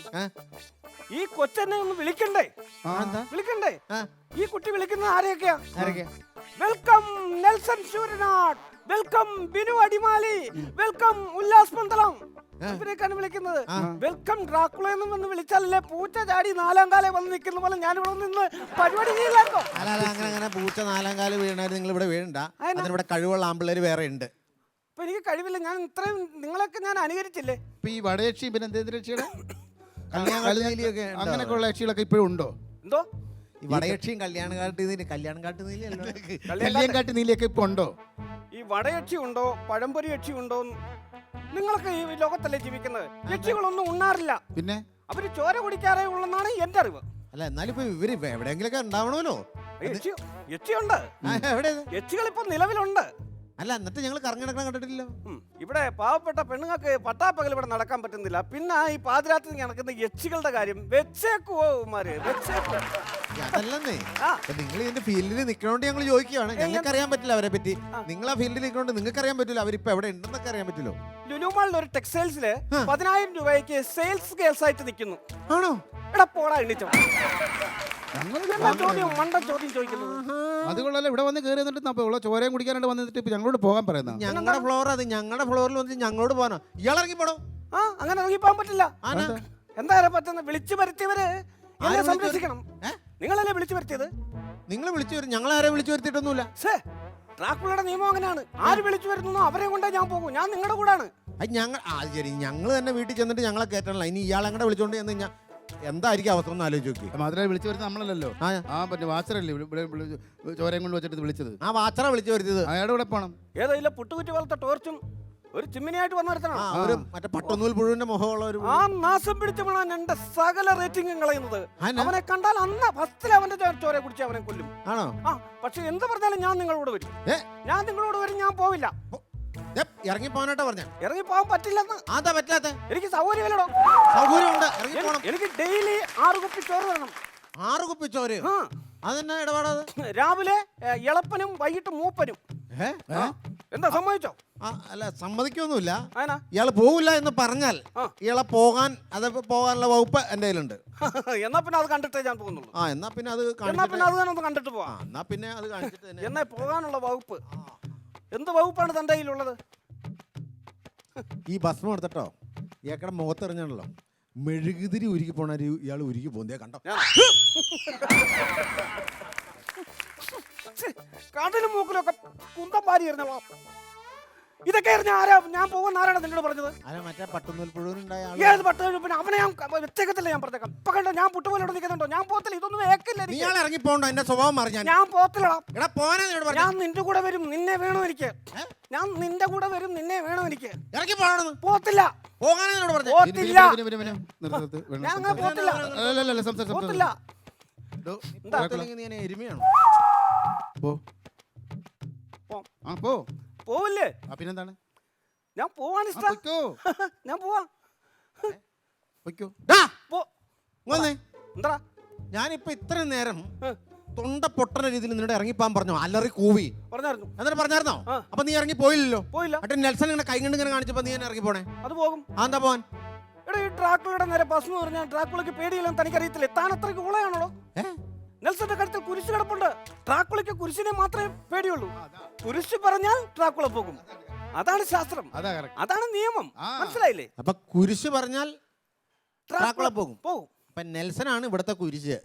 Speaker 3: ഈ കൊച്ചെന്നെ ഒന്ന് വിളിക്കണ്ടേ? ഈ കുട്ടി വിളിക്കുന്നത് ആരെയൊക്കെയാ? Welcome Nelson Sooranad, welcome Binu Adimali, welcome Ullas Pandalam. ഇവരെയൊക്കെയാണ് വിളിക്കുന്നത്. വെൽക്കം ഡ്രാക്കുള എന്ന് വന്ന് വിളിച്ചാലല്ലേ പൂച്ച ചാടി 4-ാം കാലം വന്ന് നിൽക്കുന്ന പോലെ ഞാൻ ഇവിടെ നിന്ന് പരിപാടി ചെയ്യില്ലായിരുന്നോ?
Speaker 7: അങ്ങനെ പൂച്ച 4-ാം കാലം വീണായിരുന്നു. നിങ്ങൾ ഇവിടെ വീഴണ്ട. അതിനിവിടെ കഴിവുള്ള ആമ്പിള്ളേര് വേറെ ഉണ്ട്.
Speaker 3: അപ്പൊ എനിക്ക് കഴിവില്ല. ഞാൻ ഇത്രയും നിങ്ങളൊക്കെ ഞാൻ അനുകരിച്ചില്ലേ?
Speaker 8: ഇപ്പൊ ഈ വടയക്ഷി പിന്നെ എന്തെങ്കിലും രക്ഷിയുടെ അങ്ങനെയൊക്കെയുള്ള രക്ഷികളൊക്കെ ഇപ്പോഴും ഉണ്ടോ?
Speaker 3: എന്തോ
Speaker 7: ഈ വടയക്ഷിയും കല്യാണക്കാട്ട്
Speaker 8: നീലിയൊക്കെ ഇപ്പൊ ഉണ്ടോ?
Speaker 3: ഈ വടയക്ഷി ഉണ്ടോ, പഴംപൊരി യക്ഷി ഉണ്ടോ? നിങ്ങളൊക്കെ ഈ ലോകത്തല്ലേ ജീവിക്കുന്നത്. യക്ഷികളൊന്നും ഉണ്ണാറില്ല.
Speaker 8: പിന്നെ
Speaker 3: അവര് ചോര കുടിക്കാറേ ഉള്ളെന്നാണ് എന്റെ അറിവ്.
Speaker 7: അല്ല എന്നാലും ഇപ്പൊ ഇവര് എവിടെയെങ്കിലൊക്കെ ഉണ്ടാവണമല്ലോ.
Speaker 3: എച്ചിയുണ്ട്,
Speaker 7: എവിടെ
Speaker 3: എച്ചികൾ ഇപ്പൊ നിലവിലുണ്ട്.
Speaker 7: അല്ല എന്നിട്ട് ഞങ്ങൾ കറങ്ങിടക്കണം കണ്ടിട്ടില്ലല്ലോ.
Speaker 3: ഇവിടെ പാവപ്പെട്ട പെണ്ണുങ്ങൾക്ക് പട്ടാപ്പകൽ ഇവിടെ നടക്കാൻ പറ്റുന്നില്ല. പിന്നെ ഈ പാതിരാത്രി നടക്കുന്ന എച്ചികളുടെ കാര്യം വെച്ചേക്കുവോ ഉമ്മാര്, വെച്ചേക്കോ.
Speaker 7: അതല്ലെന്നേ, നിങ്ങൾ ഇതിന്റെ ഫീൽഡിൽ നിൽക്കണോണ്ട് ഞങ്ങൾ ചോദിക്കുകയാണ്. ഞങ്ങൾക്ക് അറിയാൻ പറ്റില്ല അവരെ പറ്റി. നിങ്ങൾ ആ ഫീൽഡിൽ നിൽക്കണോണ്ട് നിങ്ങൾക്ക് അറിയാൻ പറ്റില്ല അവരിപ്പോ എവിടെ ഉണ്ടെന്നൊക്കെ അറിയാൻ പറ്റില്ലോ.
Speaker 3: ലുലുമാളിൽ ഒരു ടെക്സ്റ്റൈൽസില് 10,000 രൂപയ്ക്ക് സെയിൽസ് ഗേൾസ് ആയിട്ട് നിൽക്കുന്നു.
Speaker 7: ആണോ?
Speaker 3: എടാ പോടാ എണ്ണിച്ചോ. മണ്ടൻ ചോദ്യം ചോദിക്കുന്നത്.
Speaker 8: അതുകൊള്ളല്ലോ ഇവിടെ വന്ന് കയറി എന്നിട്ട് ഉള്ള ചോരയും കുടിക്കാനായിട്ട് വന്നിട്ട് ഇപ്പൊ ഞങ്ങളോട് പോകാൻ പറയുന്നത്.
Speaker 7: ഞങ്ങളുടെ ഫ്ലോർ അത്, ഞങ്ങളുടെ ഫ്ലോറിൽ വന്നിട്ട് ഞങ്ങളോട് പോകാനോ? ഇയാൾ ഇറങ്ങി പോടോ.
Speaker 3: അങ്ങനെ ഇറങ്ങി പോകാൻ പറ്റില്ല. എന്താ പറ്റുന്നത്? വിളിച്ചു വരുത്തിയവര് എന്നെ സംരക്ഷിക്കണം. നിങ്ങളല്ലേ വിളിച്ചു വരുത്തിയത്?
Speaker 7: നിങ്ങൾ വിളിച്ചു വരും, ഞങ്ങൾ ആരെ വിളിച്ചു വരുത്തിയിട്ടൊന്നുമില്ല.
Speaker 3: ഡ്രാക്കുളയുടെ നിയമം അങ്ങനെയാണ്. ആര് വിളിച്ചു വരുന്നു അവരെ കൊണ്ടേ ഞാൻ പോകും. ഞാൻ നിങ്ങളുടെ കൂടാണ്.
Speaker 7: ശരി, ഞങ്ങൾ തന്നെ വീട്ടിൽ ചെന്നിട്ട് ഞങ്ങളെ കയറ്റണല്ലോ. ഇനി ഇയാൾ അങ്ങടെ വിളിച്ചോണ്ട് ചെന്ന് കഴിഞ്ഞാൽ എന്തായിരിക്കും അവസ്ഥ ഒന്ന് ആലോചിച്ച് നോക്കി.
Speaker 8: മാത്രമേ വിളിച്ചു വരുന്നത് നമ്മളല്ലല്ലോ. പിന്നെ വാച്ചറല്ലേ ചോരയും കൊണ്ട് വെച്ചിട്ട് വിളിച്ചത്.
Speaker 7: ആ വാച്ചറ വിളിച്ചു വരുത്തിയത്.
Speaker 8: അയാളുടെ കൂടെ പോണം.
Speaker 3: ഏതായാലും പുട്ടുകുറ്റി പോലത്തെ ടോർച്ചും ഒരു ചിമ്മിനിയായിട്ട് വന്നു വരുത്തണം.
Speaker 7: മറ്റേ പട്ടൊന്നൂൽ പുഴുവിന്റെ മുഖമുള്ള ഒരു
Speaker 3: നാശം പിടിച്ച വേണം എന്റെ സകല റേറ്റിംഗും കളയുന്നത്. അവനെ കണ്ടാൽ അന്ന് ഫസ്റ്റിൽ അവന്റെ ചോര കുടിച്ച് അവനെ കൊല്ലും.
Speaker 7: ആണോ?
Speaker 3: പക്ഷെ എന്ത് പറഞ്ഞാലും ഞാൻ നിങ്ങളോട് വരും. ഞാൻ പോവില്ല.
Speaker 7: ഇറങ്ങി പോകാനായിട്ടാ പറഞ്ഞ.
Speaker 3: ഇറങ്ങി പോകാൻ പറ്റില്ലെന്ന്.
Speaker 7: അതാ പറ്റാത്ത.
Speaker 3: എനിക്ക് സൗകര്യമില്ലടോ.
Speaker 7: സൗകര്യമുണ്ട്, ഇറങ്ങി പോണം.
Speaker 3: എനിക്ക് ഡെയിലി 6 കുപ്പി ചോറ് വേണം.
Speaker 7: 6 കുപ്പി ചോറ്? അതെന്നാ ഇടപാടത്?
Speaker 3: രാവിലെ ഇളപ്പനും വൈകിട്ട് മൂപ്പനും. എന്താ സമ്മതിച്ചോ?
Speaker 7: അല്ല സമ്മതിക്കൊന്നുമില്ല. ഇയാള് പോകില്ല എന്ന് പറഞ്ഞാൽ ഇയാളെ പോകാനുള്ള വകുപ്പ് എന്റെ കയ്യിലുണ്ട്.
Speaker 3: എന്നാ പിന്നെ അത് കണ്ടിട്ടേ ഞാൻ പോകുന്നുള്ളൂ.
Speaker 7: എന്നാ പിന്നെ അത്
Speaker 3: കണ്ടിട്ട് പോവാം.
Speaker 7: എന്നാ പിന്നെ അത് കാണിച്ചിട്ട്
Speaker 3: എന്നാ പോകാനുള്ള വകുപ്പ് എന്ത് വകുപ്പാണ് തന്റെ കയ്യിലുള്ളത്?
Speaker 7: ഈ ഭസ്മം എടുത്തിട്ടോ ഇയാക്കടെ മുഖത്തെറിഞ്ഞാണല്ലോ മെഴുകുതിരി ഉരുക്കി പോണ ഇയാൾ ഉരുക്കി പോകുന്നേ കണ്ടോ?
Speaker 3: കാട്ടിലും മൂക്കിലൊക്കെ കുന്തം പാരി എറിഞ്ഞോളാം. ഇതൊക്കെ എറിഞ്ഞ ആരാ? ഞാൻ പോകുന്ന ആരാണ് നിന്നോട് പറഞ്ഞത്?
Speaker 7: മറ്റേ പട്ടുനൂൽ പുഴുവിനുണ്ടായ
Speaker 3: ഏത് പട്ടുനൂൽ? അവനെ ഞാൻ വെച്ചേക്കത്തില്ല. ഞാൻ പറഞ്ഞേക്കാം. ഇപ്പൊ കണ്ടോ ഞാൻ പുട്ടുപോലെ നിൽക്കുന്നുണ്ടോ? ഞാൻ പോകത്തില്ല. ഇതൊന്നും ഏക്കില്ല.
Speaker 7: ഇയാൾ ഇറങ്ങി പോകണ്ടോ? എന്റെ സ്വഭാവം മാറി.
Speaker 3: ഞാൻ പോകത്തില്ല.
Speaker 7: ഞാൻ
Speaker 3: നിന്റെ കൂടെ വരും. നിന്നെ വേണോ എനിക്ക്? ഞാൻ നിന്റെ കൂടെ വരും. നിന്നെ വേണോ എനിക്ക്?
Speaker 7: ഇറങ്ങി പോകണം.
Speaker 3: പോകത്തില്ല.
Speaker 7: പോകാനോട് പറഞ്ഞു.
Speaker 3: പോകത്തില്ല.
Speaker 7: ഞാൻ അങ്ങനെ പോകത്തില്ല. എരുമയാണോ?
Speaker 3: പോവില്ലേ?
Speaker 8: പിന്നെന്താണ്?
Speaker 3: ഞാൻ പോവാൻ ഇഷ്ടം. ഞാൻ പോവാ.
Speaker 7: എന്താ ഞാനിപ്പോ ഇത്രയും നേരം തൊണ്ട പൊട്ടണ രീതിയിൽ നിന്നോട് ഇറങ്ങിപ്പോൻ പറഞ്ഞോ? അലറി കൂവി പറഞ്ഞായിരുന്നോ? അപ്പൊ നീ ഇറങ്ങി പോയില്ലല്ലോ. മറ്റേ നെൽസൺ ഇങ്ങനെ കൈ കൊണ്ട് ഇങ്ങനെ കാണിച്ചപ്പോ നീ ഇറങ്ങി പോണേ?
Speaker 3: അത് പോകും.
Speaker 7: എന്താ പോവാൻ?
Speaker 3: ഈ ഡ്രാക്കുളയുടെ നേരെ ബസ് എന്ന് പറഞ്ഞാൽ ഡ്രാക്കുളയ്ക്ക് പേടിയില്ലെന്ന് തനിക്കറിയത്തില്ലേ? താൻ അത്രയ്ക്ക് ഊളയാണല്ലോ. നെൽസന്റെ കഴുത്തിൽ കുരിശ് കിടപ്പുണ്ട്. ഡ്രാക്കുളയ്ക്ക് കുരിശിനെ മാത്രമേ പേടിയുള്ളൂ. കുരിശ് പറഞ്ഞാൽ ഡ്രാക്കുള പോകും. അതാണ് ശാസ്ത്രം, അതാണ് നിയമം. മനസ്സിലായില്ലേ?
Speaker 7: അപ്പൊ കുരിശ് പറഞ്ഞാൽ ഡ്രാക്കുള പോകും. അപ്പൊ നെൽസനാണ് ഇവിടുത്തെ കുരിശ്.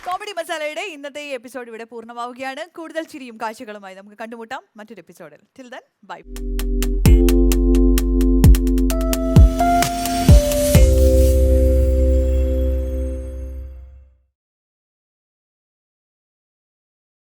Speaker 1: കോമഡി മസാലയുടെ ഇന്നത്തെ ഈ എപ്പിസോഡ് ഇവിടെ പൂർണ്ണമാവുകയാണ്. കൂടുതൽ ചിരിയും കാഴ്ചകളുമായി നമുക്ക് കണ്ടുമുട്ടാം മറ്റൊരു എപ്പിസോഡിൽ. Till then bye.